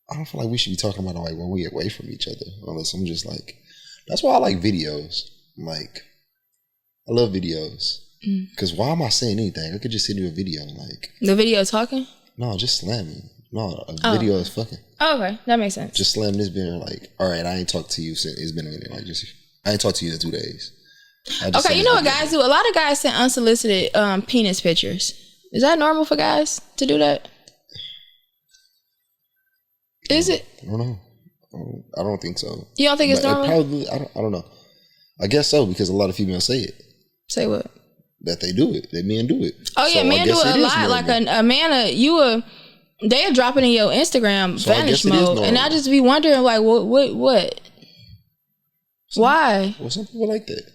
Speaker 2: I don't feel like we should be talking about like when we away from each other. Unless I'm just like, that's why I like videos. Like, I love videos. Because why am I saying anything? I could just send you a video. Like, the
Speaker 1: video talking?
Speaker 2: No, just slamming. No, a video is fucking.
Speaker 1: Oh, okay, that makes sense.
Speaker 2: Just slam this being like, all right, I ain't talked to you since it's been a minute. Like, I ain't talked to you in 2 days.
Speaker 1: Okay, you know what guys do? A lot of guys send unsolicited penis pictures. Is that normal for guys to do that? Is it?
Speaker 2: I don't know. I don't think so.
Speaker 1: You don't think it's normal?
Speaker 2: Probably. I don't know. I guess so, because a lot of females say it.
Speaker 1: Say what?
Speaker 2: That they do it. That men do it.
Speaker 1: Oh yeah, so men do it a lot. Like a man, they'll drop it in your Instagram vanish mode, and I just be wondering like, what? Why?
Speaker 2: Well, some people like that.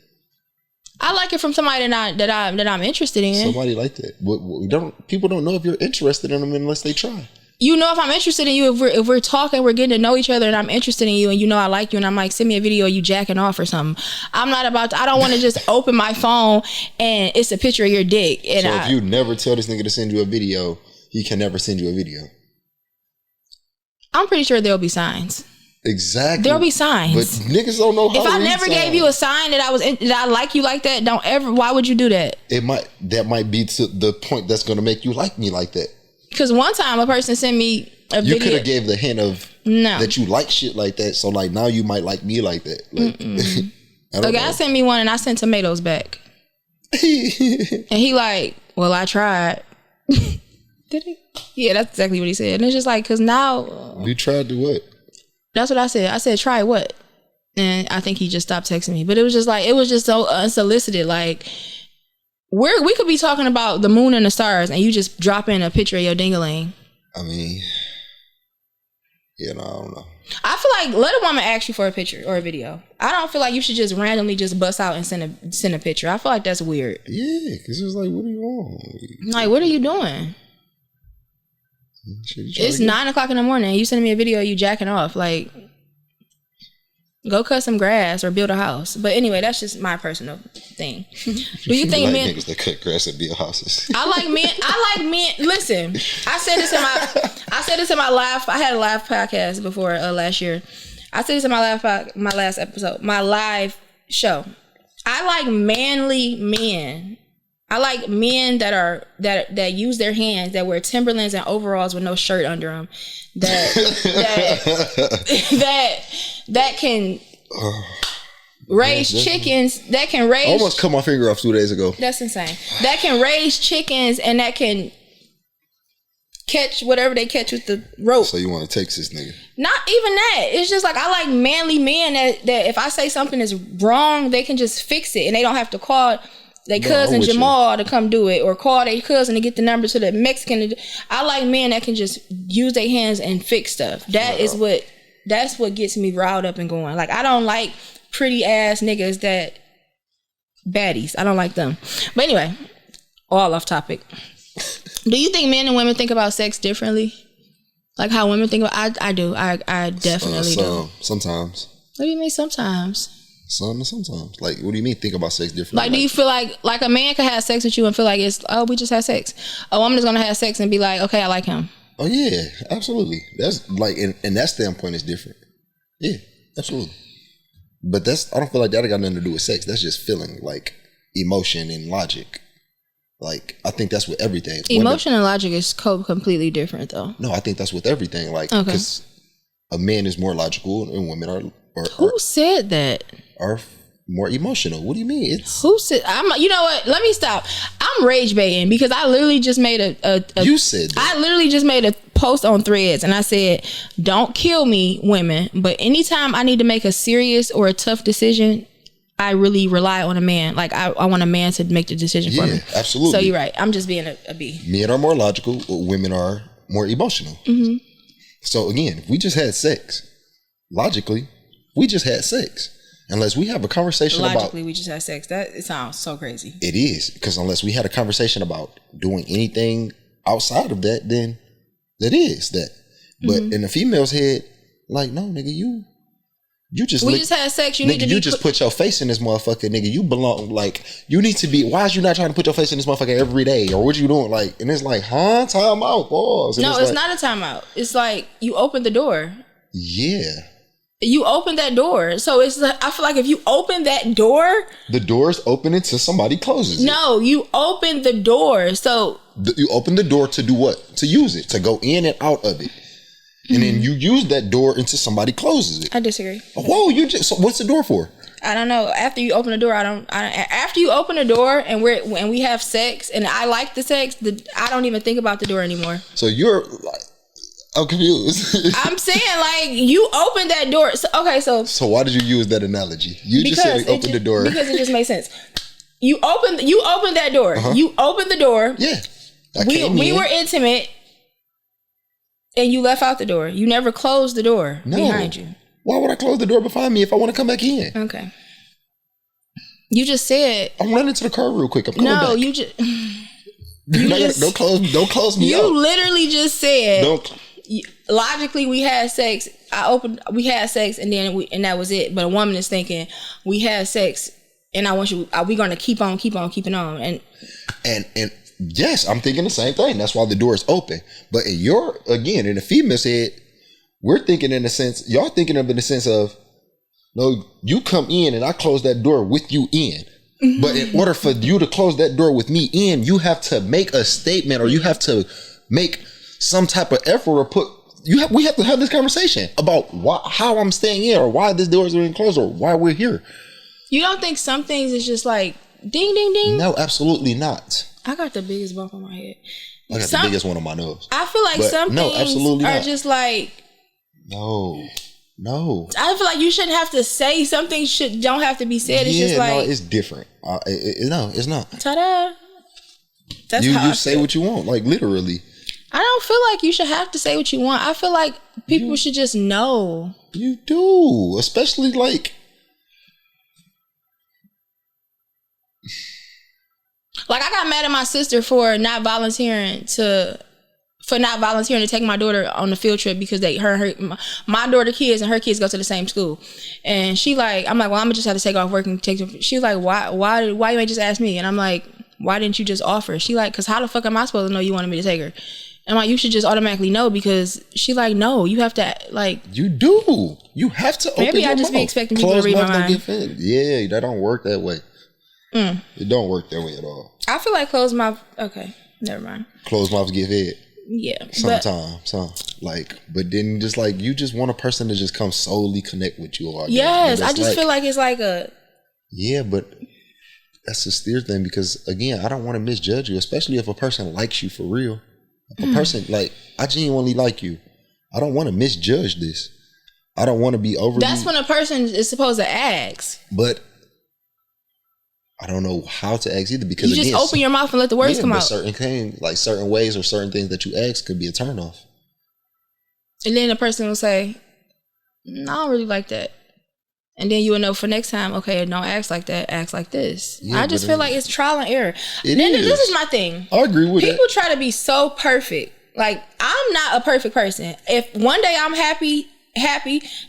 Speaker 1: I like it from somebody that I'm interested in.
Speaker 2: Somebody like that. People don't know if you're interested in them unless they try.
Speaker 1: You know, if I'm interested in you, if we're talking, we're getting to know each other, and I'm interested in you, and you know I like you, and I'm like, send me a video of you jacking off or something. I don't want to just open my phone and it's a picture of your dick. And
Speaker 2: so if you never tell this nigga to send you a video, he can never send you a video.
Speaker 1: I'm pretty sure there'll be signs.
Speaker 2: Exactly.
Speaker 1: There'll be signs.
Speaker 2: But niggas don't know how
Speaker 1: if I never gave you a sign that I like you like that, why would you do that?
Speaker 2: That might be to the point that's going to make you like me like that.
Speaker 1: Because one time a person sent me a video.
Speaker 2: You could have gave the hint of that you like shit like that. So like, now you might like me like that. Like,
Speaker 1: a guy sent me one and I sent tomatoes back. And he like, well, I tried. Did he? Yeah, that's exactly what he said. And it's just like, because now.
Speaker 2: You tried to what?
Speaker 1: That's what I said. I said, try what? And I think he just stopped texting me. But it was just so unsolicited. Like, we could be talking about the moon and the stars, and you just drop in a picture of your ding-a-ling. I
Speaker 2: mean, I don't know.
Speaker 1: I feel like, let a woman ask you for a picture or a video. I don't feel like you should just randomly just bust out and send a picture. I feel like that's weird.
Speaker 2: Yeah, because it's like, what are you on?
Speaker 1: Like, what are you doing? It's 9 o'clock in the morning. You sending me a video of you jacking off. Like, go cut some grass or build a house. But anyway, that's just my personal thing. Do you think men
Speaker 2: niggas that cut grass and build houses?
Speaker 1: I like men. Listen, I said this in my live. I had a live podcast before last year. I said this in my last episode, my live show. I like manly men. I like men that use their hands, that wear Timberlands and overalls with no shirt under them, that can raise chickens, that can raise.
Speaker 2: I almost cut my finger off 2 days ago.
Speaker 1: That's insane. That can raise chickens and that can catch whatever they catch with the rope.
Speaker 2: So you want to text this nigga?
Speaker 1: Not even that. It's just like I like manly men that if I say something is wrong, they can just fix it and they don't have to call their cousin Jamal to come do it or call their cousin to get the number to the Mexican. I like men that can just use their hands and fix stuff. That's what gets me riled up and going. Like I don't like pretty ass niggas that baddies. I don't like them. But anyway, all off topic. Do you think men and women think about sex differently? Like how women think about I do. I definitely do.
Speaker 2: Sometimes.
Speaker 1: What do you mean sometimes?
Speaker 2: Sometimes. Like, what do you mean think about sex differently?
Speaker 1: Like, do you feel like a man could have sex with you and feel like it's, we just had sex? A woman is going to have sex and be like, okay, I like him.
Speaker 2: Oh, yeah, absolutely. That's like, and that standpoint is different. Yeah, absolutely. But I don't feel like that got nothing to do with sex. That's just feeling, like emotion and logic. Like, I think that's with everything.
Speaker 1: Emotion and logic is completely different, though.
Speaker 2: No, I think that's with everything. Like, because a man is more logical and women are
Speaker 1: who said that?
Speaker 2: Are more emotional. What do you mean?
Speaker 1: Who said? You know what? Let me stop. I'm rage baiting because I literally just made a
Speaker 2: you said that.
Speaker 1: I literally just made a post on Threads and I said, don't kill me, women, but anytime I need to make a serious or a tough decision, I really rely on a man. Like I want a man to make the decision for me.
Speaker 2: Yeah, absolutely.
Speaker 1: So you're right. I'm just being a B.
Speaker 2: Men are more logical, women are more emotional. Mm-hmm. So again, if we just had sex, logically, we just had sex. Unless we have a conversation
Speaker 1: logically, we just had sex. It sounds so crazy.
Speaker 2: It is, because unless we had a conversation about doing anything outside of that, then that is that. But in the female's head, like, no, nigga, you just
Speaker 1: just had sex.
Speaker 2: You just put your face in this motherfucker, nigga. You belong. Like, you need to be. Why is you not trying to put your face in this motherfucker every day, or what you doing? Like, and it's like, time out, pause. And
Speaker 1: no, it's not a time out. It's like you open the door.
Speaker 2: Yeah.
Speaker 1: You open that door. So it's like, I feel like if you open that door, the
Speaker 2: door is open until somebody closes it.
Speaker 1: No, you open the door. So
Speaker 2: you open the door to do what? To use it, to go in and out of it. And then you use that door until somebody closes it.
Speaker 1: I disagree.
Speaker 2: Whoa, so what's the door for?
Speaker 1: I don't know. After you open the door, after you open the door and we have sex and I like the sex, I don't even think about the door anymore.
Speaker 2: So you're like, I'm confused.
Speaker 1: I'm saying, like, you open that door. So
Speaker 2: why did you use that analogy? You just said we opened the door.
Speaker 1: Because it just makes sense. You open that door. Uh-huh. You open the door.
Speaker 2: Yeah.
Speaker 1: We were intimate and you left out the door. You never closed the door behind you.
Speaker 2: Why would I close the door behind me if I want to come back in?
Speaker 1: Okay. You just said
Speaker 2: I'm running to the car real quick. I'm coming back. Don't close me out.
Speaker 1: You literally just said logically we had sex. We had sex and that was it. But a woman is thinking we had sex and I want you. Are we going to keep on keeping on?
Speaker 2: And yes, I'm thinking the same thing. That's why the door is open. But in the female's head, we're thinking in the sense, y'all thinking of in the sense of, no, you come in and I close that door with you in. Mm-hmm. But in order for you to close that door with me in, you have to make a statement or you have to make some type of effort or we have to have this conversation about how I'm staying in or why this door is being closed or why we're here.
Speaker 1: You don't think some things is just like ding, ding, ding?
Speaker 2: No, absolutely not.
Speaker 1: I got the biggest bump on my head.
Speaker 2: I got the biggest one on my nose.
Speaker 1: I feel like some things are just like...
Speaker 2: No.
Speaker 1: I feel like you shouldn't have to say something. Don't have to be said. It's just like...
Speaker 2: no, it's different. No, it's not.
Speaker 1: Ta-da. That's
Speaker 2: you
Speaker 1: how I
Speaker 2: say
Speaker 1: feel.
Speaker 2: What you want, like literally.
Speaker 1: I don't feel like you should have to say what you want. I feel like people should just know.
Speaker 2: You do. Especially like...
Speaker 1: Like, I got mad at my sister for not volunteering to take my daughter on the field trip because my daughter kids and her kids go to the same school. And she like, I'm like, well, I'm gonna just have to take off work and take them. She's like, why you ain't just ask me? And I'm like, why didn't you just offer? She like, cause how the fuck am I supposed to know you wanted me to take her? And I'm like, you should just automatically know because she like, no, you have to like.
Speaker 2: You do. You have to open your mouth.
Speaker 1: Maybe I just be expecting people to read my mind.
Speaker 2: Yeah, that don't work that way. It don't work that way at all.
Speaker 1: I feel like closed mouth. Okay, never mind.
Speaker 2: Closed mouths get fed.
Speaker 1: Yeah,
Speaker 2: sometimes, but then just like you just want a person to just come solely connect with you.
Speaker 1: Yes, I just feel like it's like a.
Speaker 2: Yeah, but that's a steer thing because again, I don't want to misjudge you, especially if a person likes you for real. If a person like I genuinely like you, I don't want to misjudge this. I don't want to be overly.
Speaker 1: That's when a person is supposed to ask.
Speaker 2: But I don't know how to ask either because
Speaker 1: you just open your mouth and let the words come out.
Speaker 2: Certain ways or certain things that you ask could be a turnoff.
Speaker 1: And then the person will say, "No, I don't really like that." And then you will know for next time, okay, don't ask like that, ask like this. Yeah, I just feel like it's trial and error. This is my thing.
Speaker 2: I agree with
Speaker 1: People try to be so perfect. Like, I'm not a perfect person. If one day I'm happy,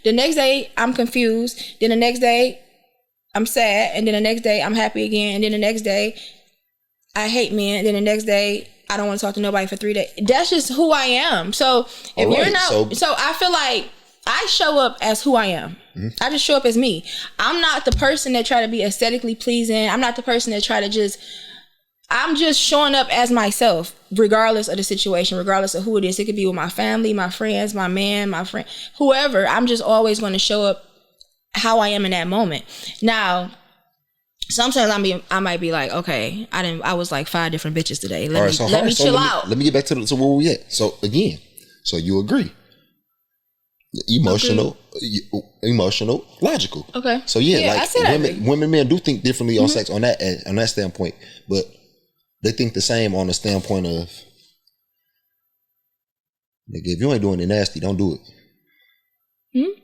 Speaker 1: the next day I'm confused, then the next day I'm sad, and then the next day I'm happy again, and then the next day I hate men, and then the next day I don't want to talk to nobody for 3 days. That's just who I am. So if you're not, so I feel like I show up as who I am. I just show up as me. I'm not the person that try to be aesthetically pleasing. I'm not the person that try to just. I'm just showing up as myself, regardless of the situation, regardless of who it is. It could be with my family, my friends, my man, my friend, whoever. I'm just always going to show up how I am in that moment. Now, sometimes I might be like, okay, I was like 5 different bitches today. Let me chill out.
Speaker 2: Let me get back to where we at. So again, you agree. Emotional, logical.
Speaker 1: Okay.
Speaker 2: So like women, men do think differently on sex on that standpoint, but they think the same on the standpoint of, nigga, if you ain't doing it nasty, don't do it.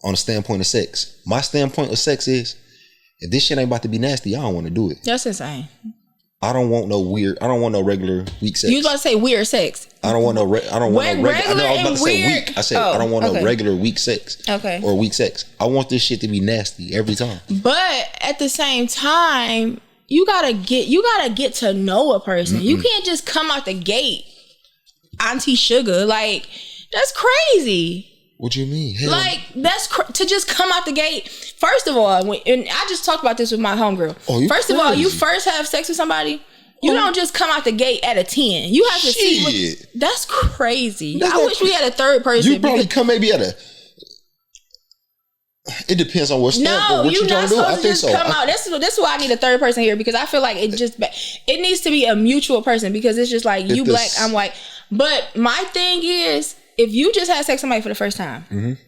Speaker 2: On the standpoint of sex, my standpoint of sex is, if this shit ain't about to be nasty, I don't want to do it.
Speaker 1: That's insane.
Speaker 2: I don't want no regular weak sex.
Speaker 1: You was about to say weird sex.
Speaker 2: I don't want no regular. I know I was about to say weak. I said I don't want no regular weak sex.
Speaker 1: Okay.
Speaker 2: Or weak sex. I want this shit to be nasty every time.
Speaker 1: But at the same time, you gotta get to know a person. You can't just come out the gate, Auntie Sugar. Like, that's crazy.
Speaker 2: What do you mean? Hell.
Speaker 1: Like, that's to just come out the gate. First of all, and I just talked about this with my homegirl. First of all, you first have sex with somebody, you don't just come out the gate at a 10. You have to see. That's crazy. I wish we had a third person.
Speaker 2: You probably come maybe at a. It depends on what
Speaker 1: what
Speaker 2: you're
Speaker 1: not
Speaker 2: trying to do. I think
Speaker 1: just come out. This is why I need a third person here, because I feel like it needs to be a mutual person, because it's just like you black, I'm white. But my thing is, if you just had sex with somebody for the first time,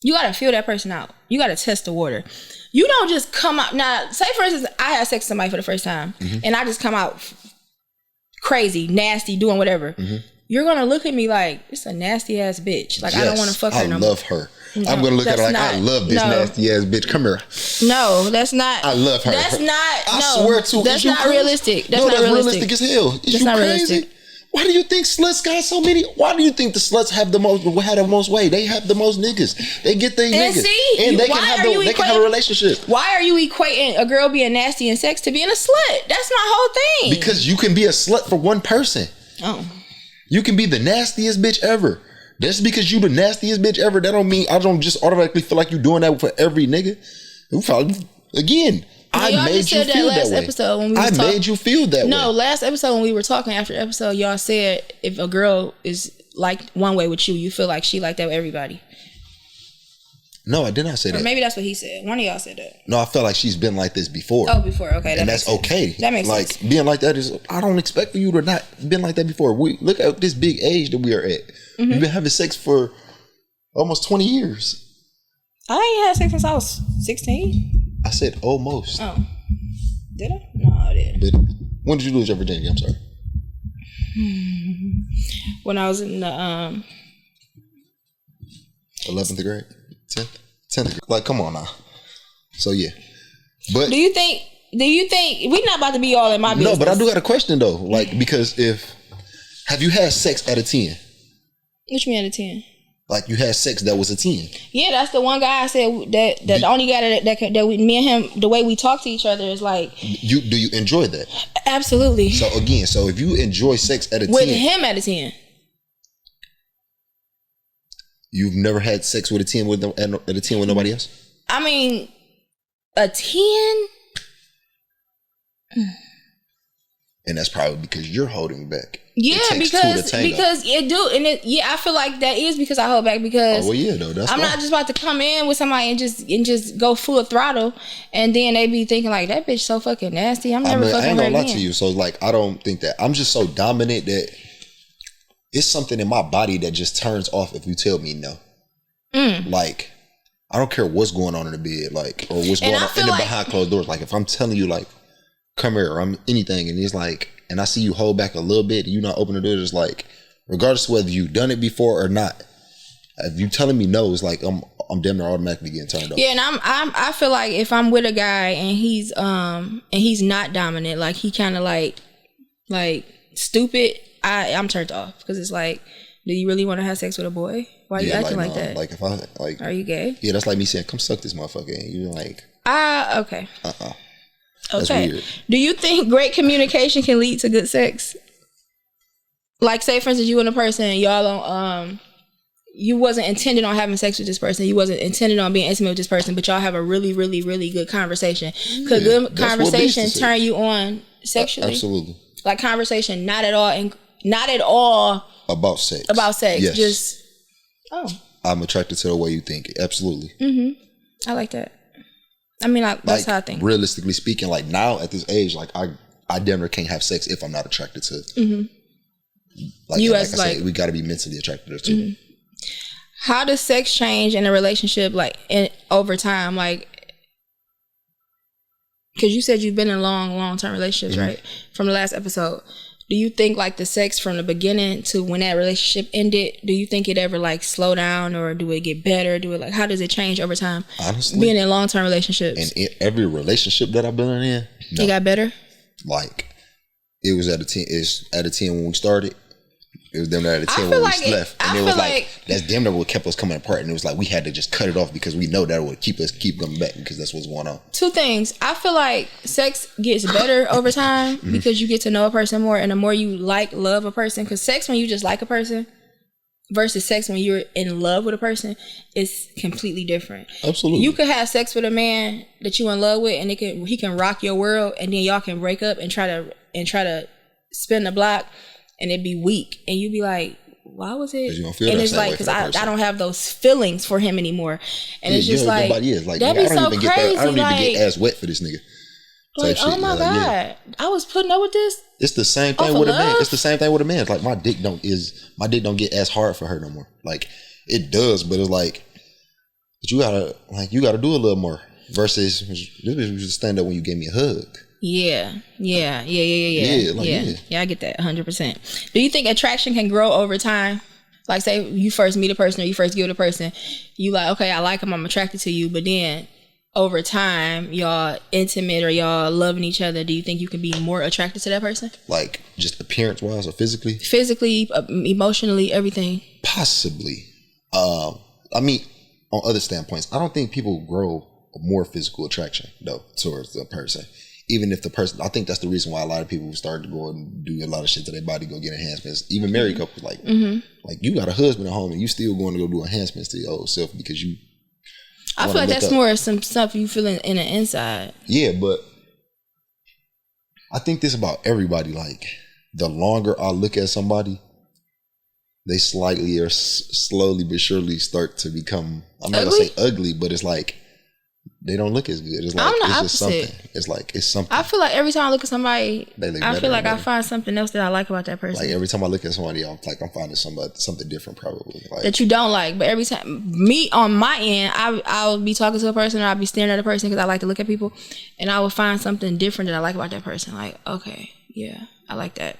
Speaker 1: you got to feel that person out. You got to test the water. You don't just come out. Now, say for instance, I had sex with somebody for the first time and I just come out crazy, nasty, doing whatever. You're going to look at me like, it's a nasty ass bitch. Like, I don't want to fuck her no more.
Speaker 2: I love her. No, I'm going to look at her like, I love this nasty ass bitch. Come here.
Speaker 1: No, that's not.
Speaker 2: I love her.
Speaker 1: That's not.
Speaker 2: I swear to.
Speaker 1: That's not realistic. That's not
Speaker 2: realistic as hell. Is you crazy? Why do you think sluts got so many? Why do you think the sluts have the most weight? They have the most niggas. They get their niggas. And they can have a relationship.
Speaker 1: Why are you equating a girl being nasty in sex to being a slut? That's my whole thing.
Speaker 2: Because you can be a slut for one person. Oh. You can be the nastiest bitch ever. Just because you the nastiest bitch ever, that don't mean I don't just automatically feel like you doing that for every nigga. Again, I made you feel that way.
Speaker 1: Episode when we
Speaker 2: I made you feel that way.
Speaker 1: No, last episode when we were talking after episode, y'all said if a girl is like one way with you, you feel like she like that with everybody.
Speaker 2: No, I did not say that.
Speaker 1: Or maybe that's what he said. One of y'all said that.
Speaker 2: No, I felt like she's been like this before.
Speaker 1: Oh, before. Okay.
Speaker 2: And that's okay.
Speaker 1: That makes sense.
Speaker 2: Like, being like that is, I don't expect for you to not been like that before. We look at this big age that we are at. We've been having sex for almost 20 years.
Speaker 1: I ain't had sex since I was 16.
Speaker 2: I said almost.
Speaker 1: Oh. Did I? No, I didn't.
Speaker 2: When did you lose your virginity? I'm sorry.
Speaker 1: When I was in the
Speaker 2: 11th grade? 10th grade? Like, come on now. So yeah. But
Speaker 1: do you think we're not about to be all in my business?
Speaker 2: No, but I do got a question though. Like, because have you had sex at a 10?
Speaker 1: What you mean at a 10?
Speaker 2: Like, you had sex that was a 10.
Speaker 1: Yeah, that's the one guy I said that the only guy that me and him, the way we talk to each other is like. Do
Speaker 2: you enjoy that?
Speaker 1: Absolutely.
Speaker 2: So again, if you enjoy sex at a 10.
Speaker 1: With him at a 10.
Speaker 2: You've never had sex with a 10 at a 10 with nobody else?
Speaker 1: I mean, a 10?
Speaker 2: And that's probably because you're holding back.
Speaker 1: Yeah, because it do, and I feel like that is because I hold back because
Speaker 2: that's
Speaker 1: I'm not just about to come in with somebody and just go full throttle, and then they be thinking like that bitch so fucking nasty. I'm never fucking her again. I ain't gonna lie to you.
Speaker 2: So like I don't think that I'm just so dominant that it's something in my body that just turns off if you tell me no. Like I don't care what's going on in the bed, like or what's going on in the behind closed doors. Like if I'm telling you like, come here, or I'm anything, and it's like, and I see you hold back a little bit, and you not open the door, it's like, regardless of whether you've done it before or not, if you telling me no, it's like I'm damn near automatically getting turned off.
Speaker 1: Yeah, and I feel like if I'm with a guy and he's not dominant, like he kind of like stupid, I'm turned off because it's like, do you really want to have sex with a boy? Why are you acting like that?
Speaker 2: Like if I like,
Speaker 1: are you gay?
Speaker 2: Yeah, that's like me saying, come suck this motherfucker, and you're like,
Speaker 1: okay.
Speaker 2: That's
Speaker 1: okay.
Speaker 2: Weird.
Speaker 1: Do you think great communication can lead to good sex? Like, say, for instance, you and a person, y'all don't, you wasn't intended on having sex with this person. You wasn't intended on being intimate with this person, but y'all have a really, really, really good conversation. Could good conversation turn you on sexually?
Speaker 2: Absolutely.
Speaker 1: Like conversation, not at all
Speaker 2: about sex.
Speaker 1: Yes. Just,
Speaker 2: I'm attracted to the way you think. Absolutely.
Speaker 1: Mm-hmm. I like that. I mean, that's how I think.
Speaker 2: Realistically speaking, like now at this age, like I damn near can't have sex if I'm not attracted to. Like I said, we got to be mentally attracted to. Mm-hmm.
Speaker 1: How does sex change in a relationship, like over time? Like, because you said you've been in long-term relationships, right? From the last episode. Do you think like the sex from the beginning to when that relationship ended, do you think it ever like slow down or do it get better? How does it change over time?
Speaker 2: Honestly,
Speaker 1: being in long-term relationships.
Speaker 2: And in every relationship that I've been in,
Speaker 1: no. It got better?
Speaker 2: Like it was at a 10. It's at a 10 when we started. It was damn near at a 10 when we left. And it was like that's damn near what kept us coming apart. And it was like we had to just cut it off because we know that it would keep coming back because that's what's going on. Two
Speaker 1: things. I feel like sex gets better over time because you get to know a person more, and the more you love a person. Because sex when you just like a person versus sex when you're in love with a person is completely different.
Speaker 2: Absolutely.
Speaker 1: You could have sex with a man that you in love with, and he can rock your world, and then y'all can break up and try to spin the block. And it'd be weak, and you'd be like, "Why was it?" And it's like, because I don't have those feelings for him anymore, and it's just like that'd be so crazy.
Speaker 2: I don't even get ass wet for this nigga.
Speaker 1: Like, oh my god, I was putting up with this.
Speaker 2: It's the same thing with a man. It's the same thing with a man. It's like my dick don't get as hard for her no more. Like it does, but it's like, but you gotta do a little more. Versus this bitch was just stand up when you gave me a hug.
Speaker 1: Yeah, I get that 100%. Do you think attraction can grow over time? Like, say you first meet a person or you first get with a person, you like, okay, I like him, I'm attracted to you, but then over time, y'all intimate or y'all loving each other, do you think you can be more attracted to that person?
Speaker 2: Like, just appearance-wise or physically?
Speaker 1: Physically, emotionally, everything.
Speaker 2: Possibly. I mean, on other standpoints, I don't think people grow more physical attraction, though, towards the person. Even if the person, I think that's the reason why a lot of people start to go and do a lot of shit to their body, go get enhancements. Even married couples, like you got a husband at home and you still going to go do enhancements to your old self because you.
Speaker 1: I feel like that's more some stuff you feel in the inside.
Speaker 2: Yeah, but I think this about everybody. Like the longer I look at somebody, they slightly or slowly but surely start to become. I'm not gonna say ugly, but it's like. They don't look as good. It's like it's just something. It's like it's something.
Speaker 1: I feel like every time I look at somebody, I feel like I find something else that I like about that person.
Speaker 2: Like every time I look at somebody, I'm finding something different, probably like,
Speaker 1: that you don't like. But every time me on my end, I'll be talking to a person or I'll be staring at a person because I like to look at people, and I will find something different that I like about that person. Like, okay, yeah, I like that.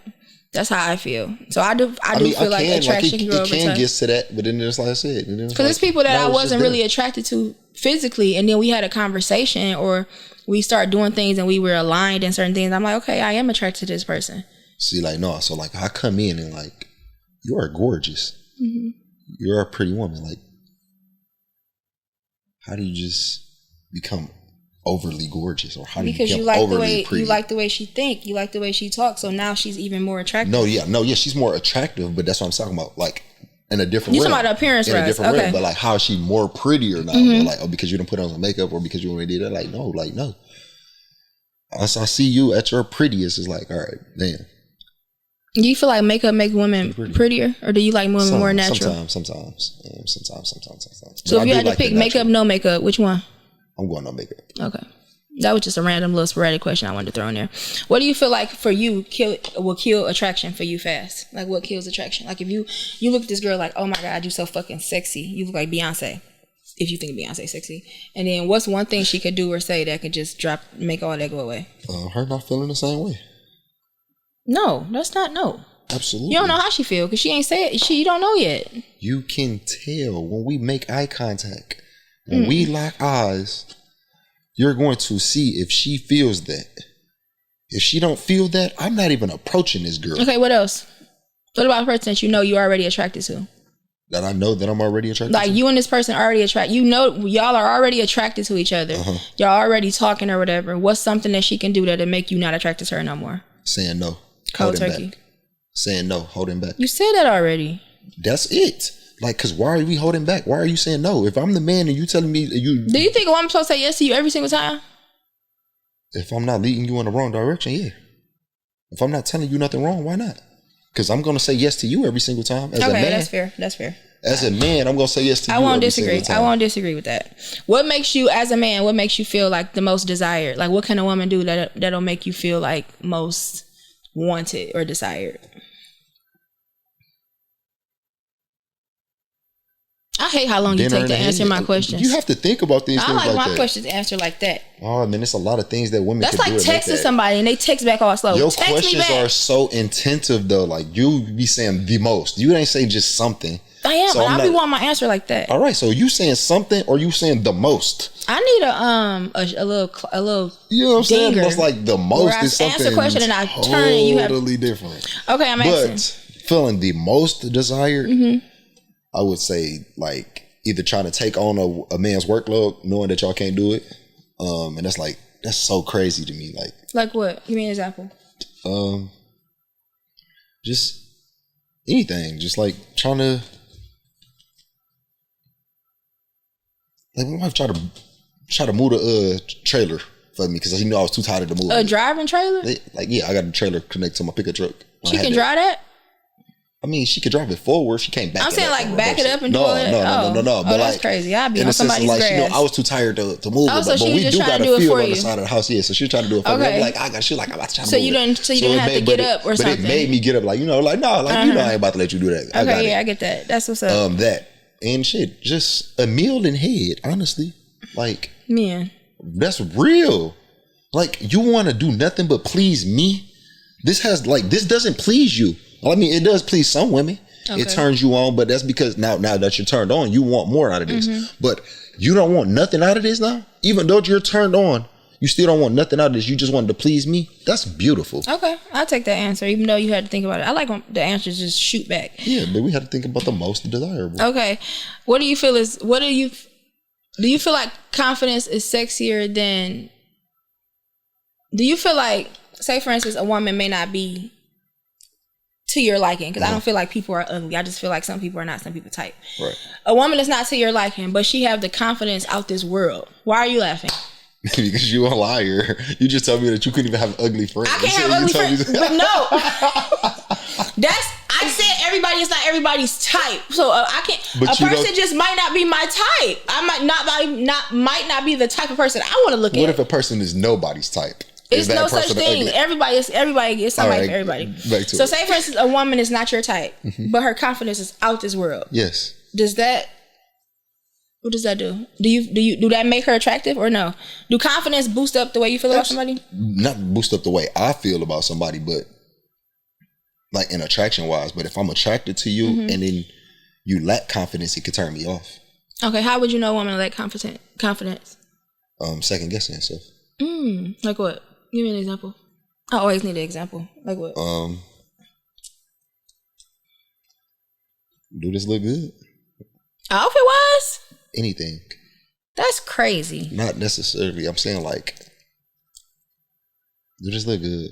Speaker 1: That's how I feel. So I do feel like attraction can grow over time. It can get
Speaker 2: to that, but then just like I said,
Speaker 1: because there's people that I wasn't really attracted to physically, and then we had a conversation or we start doing things and we were aligned in certain things. I'm like, okay, I am attracted to this person.
Speaker 2: See, like no, so like I come in and like you are gorgeous. Mm-hmm. You're a pretty woman. Like, how do you just become overly gorgeous, or how do
Speaker 1: because
Speaker 2: you
Speaker 1: like
Speaker 2: overly pretty?
Speaker 1: You like the way she think, you like the way she talks, so now she's even more attractive.
Speaker 2: No, she's more attractive, but that's what I'm talking about. Like in a different
Speaker 1: you
Speaker 2: realm.
Speaker 1: talking about the appearance,
Speaker 2: in a different realm, but like how is she more prettier now? Mm-hmm. Like, oh, because you didn't put on some makeup, or because you already did that? Like, no. As I see you at your prettiest, it's like, all right, damn.
Speaker 1: Do you feel like makeup make women prettier, or do you like women more natural?
Speaker 2: Sometimes.
Speaker 1: So if you had to pick makeup, no makeup, which one?
Speaker 2: I'm going no makeup.
Speaker 1: Okay. That was just a random little sporadic question I wanted to throw in there. What do you feel like for you will kill attraction for you fast? Like what kills attraction? Like if you look at this girl like, oh my God, you so fucking sexy. You look like Beyonce. If you think Beyonce sexy. And then what's one thing she could do or say that could just make all that go away?
Speaker 2: Her not feeling the same way.
Speaker 1: No, that's not no.
Speaker 2: Absolutely.
Speaker 1: You don't know how she feel because she ain't said it. You don't know yet.
Speaker 2: You can tell when we make eye contact. When we lock eyes, you're going to see if she feels that. If she don't feel that, I'm not even approaching this girl.
Speaker 1: Okay, what else? What about a person that you know you're already attracted to?
Speaker 2: That I know that I'm already attracted to?
Speaker 1: Like you and this person already attract. You know, y'all are already attracted to each other. Y'all already talking or whatever. What's something that she can do that'll make you not attracted to her no more?
Speaker 2: Saying no.
Speaker 1: Cold turkey.
Speaker 2: Back. Saying no, holding back.
Speaker 1: You said that already.
Speaker 2: That's it. Like, cause why are we holding back? Why are you saying no? If I'm the man and you telling me you...
Speaker 1: Do you think a woman's supposed to say yes to you every single time?
Speaker 2: If I'm not leading you in the wrong direction, yeah. If I'm not telling you nothing wrong, why not? Because I'm going to say yes to you every single time. As a man,
Speaker 1: that's fair. That's fair.
Speaker 2: As a man, I'm going to say yes to you every single time.
Speaker 1: I won't disagree with that. What makes you, as a man, what makes you feel like the most desired? Like, what can a woman do that'll make you feel like most wanted or desired? I hate how long you take to answer my questions.
Speaker 2: You have to think about these things like that.
Speaker 1: I like my questions answered like that.
Speaker 2: Oh, man, it's a lot of things that women
Speaker 1: That's
Speaker 2: can do.
Speaker 1: That's like texting somebody and they text back all slow.
Speaker 2: Your
Speaker 1: text
Speaker 2: questions are so intensive, though. Like, you be saying the most. You ain't say just something.
Speaker 1: I am, but I be wanting my answer like that.
Speaker 2: All right, so you saying something or you saying the most?
Speaker 1: I need a little.
Speaker 2: You know what I'm saying? It's like the most is something
Speaker 1: answer question and I turn and you have
Speaker 2: totally different.
Speaker 1: Okay, I'm asking.
Speaker 2: But feeling the most desired, I would say like either trying to take on a man's workload, knowing that y'all can't do it, and that's so crazy to me. Like
Speaker 1: what? Give me an example.
Speaker 2: Just anything. Just like trying to. Like my wife tried to move the trailer for me because he knew I was too tired to move.
Speaker 1: A driving trailer?
Speaker 2: Like yeah, I got a trailer connected to my pickup truck.
Speaker 1: She can drive that?
Speaker 2: I mean, she could drive it forward. She can't back it up.
Speaker 1: I'm saying like back it up and do it?
Speaker 2: No. But
Speaker 1: that's
Speaker 2: like,
Speaker 1: crazy. I'd be on somebody's grass.
Speaker 2: Like, I was too tired to move it.
Speaker 1: So
Speaker 2: but
Speaker 1: she was
Speaker 2: we
Speaker 1: just
Speaker 2: do
Speaker 1: trying
Speaker 2: got
Speaker 1: to do
Speaker 2: a
Speaker 1: it
Speaker 2: field
Speaker 1: for
Speaker 2: on
Speaker 1: you.
Speaker 2: the side of the house. Yeah, so she was trying to do it for me. I'm like, she's like, I'm about to try to move it.
Speaker 1: So you didn't have to get up or something?
Speaker 2: But it made me get up like, you know, I ain't about to let you do that.
Speaker 1: Okay, I get that. That's what's up.
Speaker 2: That. And shit, just a meal in head, honestly. Like,
Speaker 1: man,
Speaker 2: that's real. Like, you want to do nothing but please me. This doesn't please you. I mean, it does please some women. Okay. It turns you on, but that's because now that you're turned on, you want more out of this. But you don't want nothing out of this now. Even though you're turned on, you still don't want nothing out of this. You just wanted to please me. That's beautiful.
Speaker 1: Okay, I'll take that answer, even though you had to think about it. I like when the answers just shoot back.
Speaker 2: Yeah, but we had to think about the most desirable.
Speaker 1: Okay, what do you feel do you feel like confidence is sexier than? Do you feel like, say for instance, a woman may not be to your liking, because I don't feel like people are ugly. I just feel like some people are not, some people type.
Speaker 2: Right.
Speaker 1: A woman is not to your liking, but she have the confidence out this world. Why are you laughing?
Speaker 2: Because you a liar. You just told me that you couldn't even have ugly friends.
Speaker 1: I can't have ugly friends, but no. I said everybody is not everybody's type, so I can't. But a person just might not be my type. I might not be the type of person I want to look at.
Speaker 2: What if a person is nobody's type?
Speaker 1: It's no such thing. Everybody is somebody for everybody. So say for instance, a woman is not your type, but her confidence is out this world.
Speaker 2: Yes.
Speaker 1: What does that do? Do that make her attractive or no? Do confidence boost up the way you feel about somebody?
Speaker 2: Not boost up the way I feel about somebody, but like in attraction wise. But if I'm attracted to you and then you lack confidence, it could turn me off. Okay,
Speaker 1: how would you know a woman lack confidence?
Speaker 2: Second guessing and stuff.
Speaker 1: Like what? Give me an example. I always need an example. Like what?
Speaker 2: Do this look good?
Speaker 1: Outfit wise?
Speaker 2: Anything.
Speaker 1: That's crazy.
Speaker 2: Not necessarily. I'm saying like, do this look good?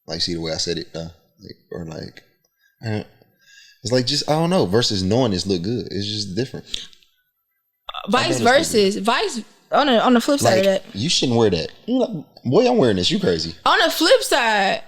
Speaker 2: Like, see the way I said it, it's like just I don't know. Versus knowing this look good, it's just different.
Speaker 1: Vice on the flip side of that,
Speaker 2: you shouldn't wear that. Boy, I'm wearing this. You crazy.
Speaker 1: On the flip side,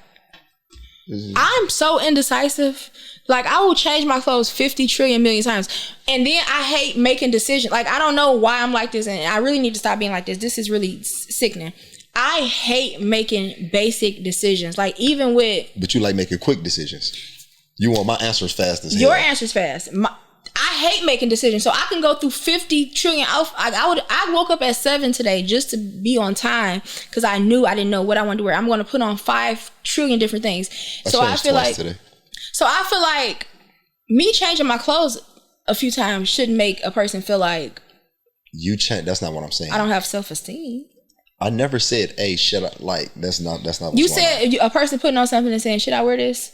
Speaker 1: I'm so indecisive. Like, I will change my clothes 50 trillion million times. And then I hate making decisions. Like, I don't know why I'm like this, and I really need to stop being like this. This is really sickening. I hate making basic decisions. Like, even with... But
Speaker 2: you like making quick decisions. You want my answers fast as hell.
Speaker 1: Your answer's fast. I hate making decisions. So I can go through 50 trillion... I woke up at 7 today just to be on time because I knew I didn't know what I wanted to wear. I'm going to put on 5 trillion different things. So I feel like... Today. So I feel like me changing my clothes a few times shouldn't make a person feel like...
Speaker 2: You change. That's not what I'm saying.
Speaker 1: I don't have self-esteem.
Speaker 2: I never said, "Hey, should I?" Like, that's not. What's
Speaker 1: you said if a person putting on something and saying, "Should I wear this?"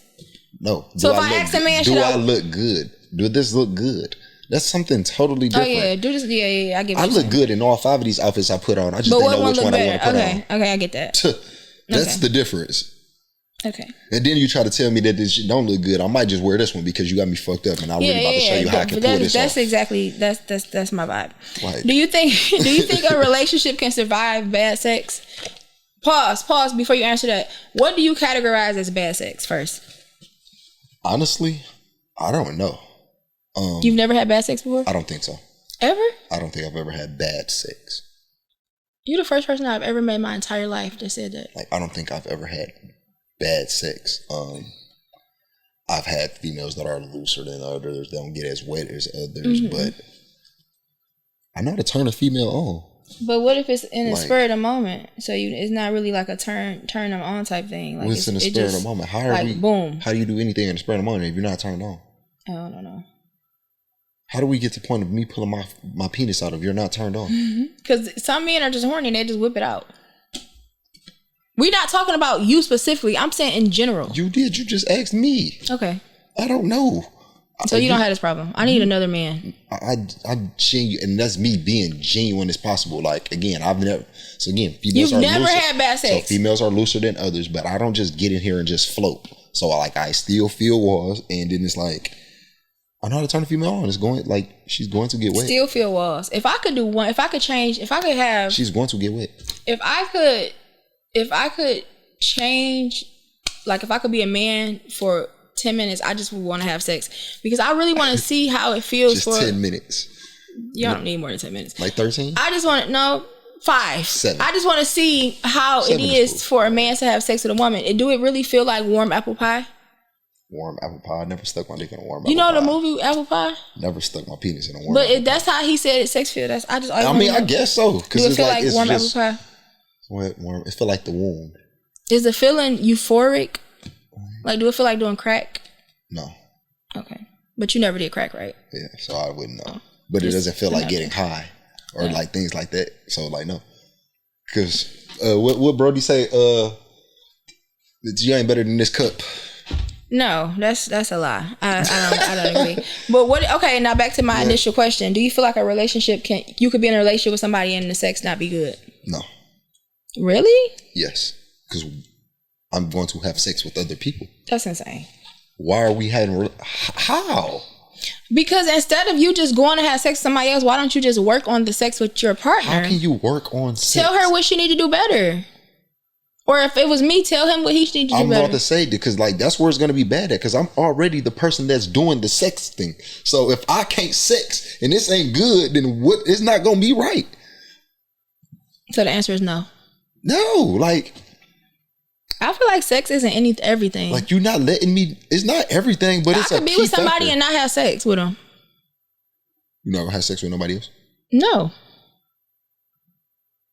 Speaker 2: No.
Speaker 1: So if I ask a man,
Speaker 2: "Do I look good? Do this look good?" That's something totally different.
Speaker 1: Oh yeah, do this. Yeah. I get.
Speaker 2: I look good in all 5 of these outfits I put on. I just didn't know which one I want to put on.
Speaker 1: Okay, I get that.
Speaker 2: That's the difference.
Speaker 1: Okay.
Speaker 2: And then you try to tell me that this shit don't look good. I might just wear this one because you got me fucked up, and I'm really about to show you how I can pull this off.
Speaker 1: That's exactly that's my vibe. Like, do you think a relationship can survive bad sex? Pause before you answer that. What do you categorize as bad sex first?
Speaker 2: Honestly, I don't know.
Speaker 1: You've never had bad sex before?
Speaker 2: I don't think so.
Speaker 1: Ever?
Speaker 2: I don't think I've ever had bad sex.
Speaker 1: You're the first person I've ever met in my entire life that said that.
Speaker 2: Like, I don't think I've ever had bad sex. I've had females that are looser than others, don't get as wet as others, but I know how to turn a female on.
Speaker 1: But what if it's in the spur of the moment? So it's not really like a turn them on type thing. Like,
Speaker 2: it's in the spur of the moment.
Speaker 1: Boom.
Speaker 2: How do you do anything in the spur of the moment if you're not turned on?
Speaker 1: I don't know.
Speaker 2: How do we get to the point of me pulling my penis out if you're not turned on?
Speaker 1: Because some men are just horny and they just whip it out. We're not talking about you specifically. I'm saying in general.
Speaker 2: You did. You just asked me.
Speaker 1: Okay.
Speaker 2: I don't know.
Speaker 1: So you don't have this problem. I need another man.
Speaker 2: I'm genuine, and that's me being genuine as possible. Like, again, females
Speaker 1: You've never had bad sex.
Speaker 2: So females are looser than others, but I don't just get in here and just float. So like, I still feel walls, and then it's like, I know how to turn a female on. It's going, like, she's going to get wet.
Speaker 1: Still feel walls. If I could do one, if I could have,
Speaker 2: she's going to get wet.
Speaker 1: If I could change, like, if I could be a man for 10 minutes, I just would want to have sex because I really want to see how it feels.
Speaker 2: Just for 10 minutes.
Speaker 1: Y'all don't need more than 10 minutes.
Speaker 2: Like 13?
Speaker 1: I just want to 5.
Speaker 2: 7.
Speaker 1: I just want to see how it is for a man to have sex with a woman. Do it really feel like warm apple pie?
Speaker 2: Warm apple pie. I never stuck my dick in a warm apple pie.
Speaker 1: You know the movie Apple Pie?
Speaker 2: Never stuck my penis in a warm apple pie. But
Speaker 1: that's how he said sex feel.
Speaker 2: I guess so.
Speaker 1: Do it feel like warm apple pie?
Speaker 2: Warm. It feel like the wound.
Speaker 1: Is the feeling euphoric? Like, do it feel like doing crack?
Speaker 2: No.
Speaker 1: Okay. But you never did crack, right?
Speaker 2: Yeah, so I wouldn't know. But it doesn't feel like getting high or like things like that. So, like, no. Because what Brody say? You ain't better than this cup.
Speaker 1: No, that's a lie. I don't agree. But okay, now back to my initial question. Do you feel like a relationship you could be in a relationship with somebody and the sex not be good?
Speaker 2: No.
Speaker 1: Really?
Speaker 2: Yes. Because I'm going to have sex with other people.
Speaker 1: That's insane.
Speaker 2: Why are we having... How?
Speaker 1: Because instead of you just going to have sex with somebody else, why don't you just work on the sex with your partner?
Speaker 2: How can you work on sex?
Speaker 1: Tell her what she need to do better. Or if it was me, tell him what he need to do better.
Speaker 2: I'm about to say, because like that's where it's going to be bad at, because I'm already the person that's doing the sex thing. So if I can't sex and this ain't good, then what? It's not going to be right.
Speaker 1: So the answer is no.
Speaker 2: No, like...
Speaker 1: I feel like sex isn't everything.
Speaker 2: Like, you're not letting me... It's not everything, but it's a key factor. I could be with somebody
Speaker 1: and not have sex with them.
Speaker 2: You never had sex with nobody else?
Speaker 1: No.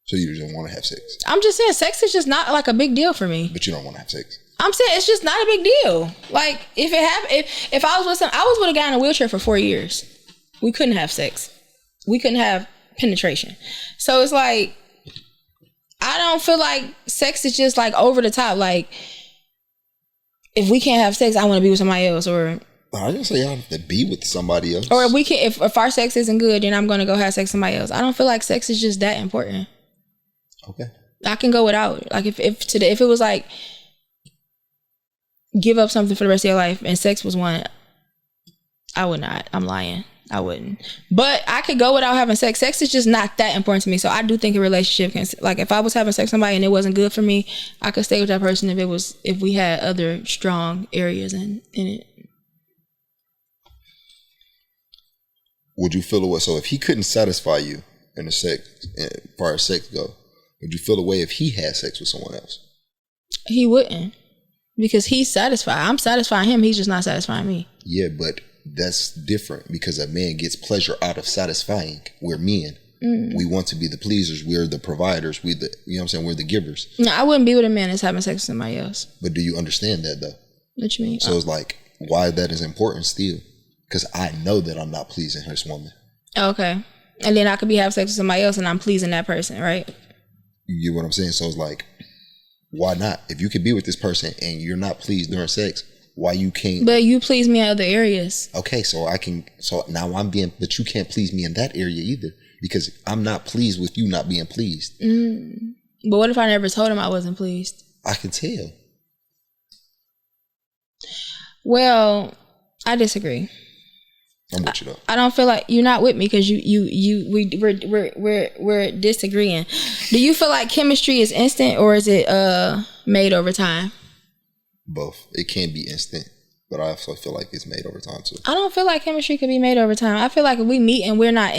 Speaker 1: So
Speaker 2: you just don't want to have sex?
Speaker 1: I'm just saying, sex is just not like a big deal for me.
Speaker 2: But you don't want to have sex?
Speaker 1: I'm saying it's just not a big deal. Like, if I was with a guy in a wheelchair for 4 years. We couldn't have sex. We couldn't have penetration. So it's like... I don't feel like sex is just like over the top. Like, if we can't have sex, I want to be with somebody else. Or
Speaker 2: I didn't say I have to be with somebody else.
Speaker 1: Or if our sex isn't good, then I'm going to go have sex with somebody else. I don't feel like sex is just that important.
Speaker 2: Okay.
Speaker 1: I can go without. Like if it was like give up something for the rest of your life and sex was one, I would not. I'm lying. I wouldn't. But I could go without having sex. Sex is just not that important to me. So I do think a relationship can, like, if I was having sex with somebody and it wasn't good for me, I could stay with that person if we had other strong areas in it.
Speaker 2: Would you feel away? So if he couldn't satisfy you in the sex, as far as sex go, would you feel away if he had sex with someone else?
Speaker 1: He wouldn't, because he's satisfied. I'm satisfying him. He's just not satisfying me.
Speaker 2: Yeah, but that's different because a man gets pleasure out of satisfying. We're men. We want to be the pleasers. We're the providers. You know what I'm saying? We're the givers.
Speaker 1: No, I wouldn't be with a man that's having sex with somebody else.
Speaker 2: But do you understand that though?
Speaker 1: What you mean?
Speaker 2: So it's like, why that is important still? Because I know that I'm not pleasing this woman.
Speaker 1: Okay. And then I could be having sex with somebody else and I'm pleasing that person, right?
Speaker 2: You get what I'm saying? So it's like, why not? If you could be with this person and you're not pleased during sex, why you can't?
Speaker 1: But you please me in other areas.
Speaker 2: Okay, so now I'm being, but you can't please me in that area either because I'm not pleased with you not being pleased.
Speaker 1: But what if I never told him I wasn't pleased?
Speaker 2: I can tell.
Speaker 1: Well, I disagree.
Speaker 2: I'm with you though.
Speaker 1: I don't feel like you're not with me because we're disagreeing. Do you feel like chemistry is instant or is it made over time?
Speaker 2: Both. It can be instant, but I also feel like it's made over time too.
Speaker 1: I don't feel like chemistry can be made over time. I feel like if we meet and we're not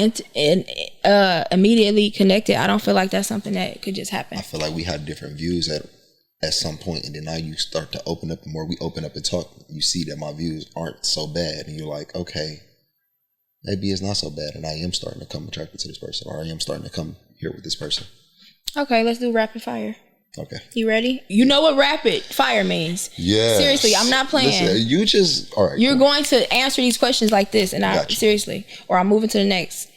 Speaker 1: immediately connected, I don't feel like that's something that could just happen.
Speaker 2: I feel like we had different views at some point, and then now you start to open up. The more we open up and talk, you see that my views aren't so bad, and you're like, okay, maybe it's not so bad, and I am starting to come attracted to this person, or I am starting to come here with this person.
Speaker 1: Okay, let's do rapid fire.
Speaker 2: Okay. You
Speaker 1: ready? You know what rapid fire means.
Speaker 2: Yeah.
Speaker 1: Seriously, I'm not playing.
Speaker 2: Listen, all right.
Speaker 1: You're going to answer these questions like this, and seriously, or I'm moving to the next.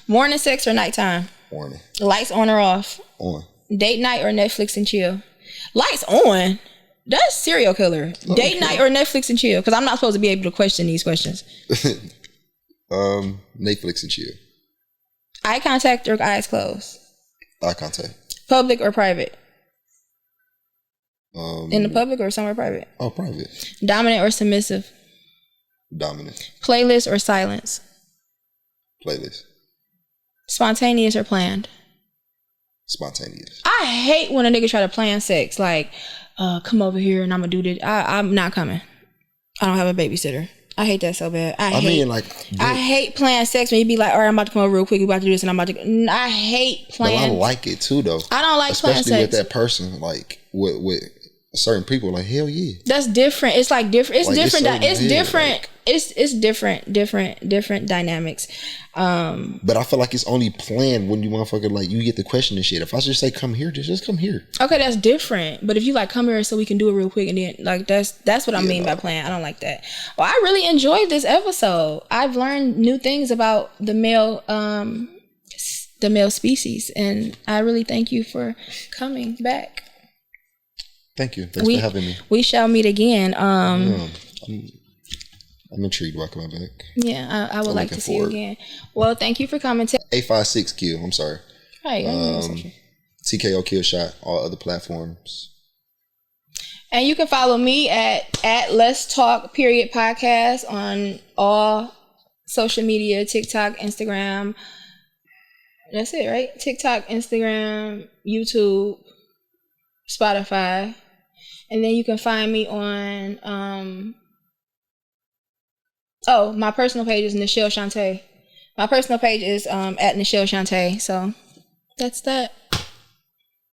Speaker 1: Morning sex or nighttime?
Speaker 2: Morning.
Speaker 1: Lights on or off?
Speaker 2: On.
Speaker 1: Date night or Netflix and chill? Lights on? That's serial killer. Okay. Date night or Netflix and chill? Because I'm not supposed to be able to question these questions.
Speaker 2: Netflix and chill.
Speaker 1: Eye contact or eyes closed?
Speaker 2: Eye contact.
Speaker 1: Public or private? In the public or somewhere private?
Speaker 2: Oh, private.
Speaker 1: Dominant or submissive?
Speaker 2: Dominant.
Speaker 1: Playlist or silence?
Speaker 2: Playlist.
Speaker 1: Spontaneous or planned?
Speaker 2: Spontaneous.
Speaker 1: I hate when a nigga try to plan sex. Like, come over here and I'm gonna do this. I'm not coming. I don't have a babysitter. I hate that so bad. I hate playing sex when you be like, all right, I'm about to come over real quick. We about to do this and I'm about to. I hate playing.
Speaker 2: But I like it too, though.
Speaker 1: I don't like playing sex.
Speaker 2: Especially with that person, like with certain people, like hell yeah.
Speaker 1: That's different. It's like different. It's like different. It's different.
Speaker 2: Like,
Speaker 1: it's different dynamics.
Speaker 2: But I feel like it's only planned when you motherfucker like you get the question and shit. If I just say come here, just come here.
Speaker 1: Okay, that's different. But if you like come here so we can do it real quick and then like that's what I mean by playing. I don't like that. Well, I really enjoyed this episode. I've learned new things about the male species, and I really thank you for coming back.
Speaker 2: Thank you. Thanks for having me.
Speaker 1: We shall meet again.
Speaker 2: I'm intrigued about coming back.
Speaker 1: Yeah, I would like to see you again. Well, thank you for coming.
Speaker 2: 856 Kill. I'm sorry.
Speaker 1: Right.
Speaker 2: TKO Kill Shot. All other platforms.
Speaker 1: And you can follow me at Let's Talk Podcast on all social media, TikTok, Instagram. That's it, right? TikTok, Instagram, YouTube, Spotify. And then you can find me on my personal page is Nichelle Shantae. My personal page is at Nichelle Shantae. So that's that.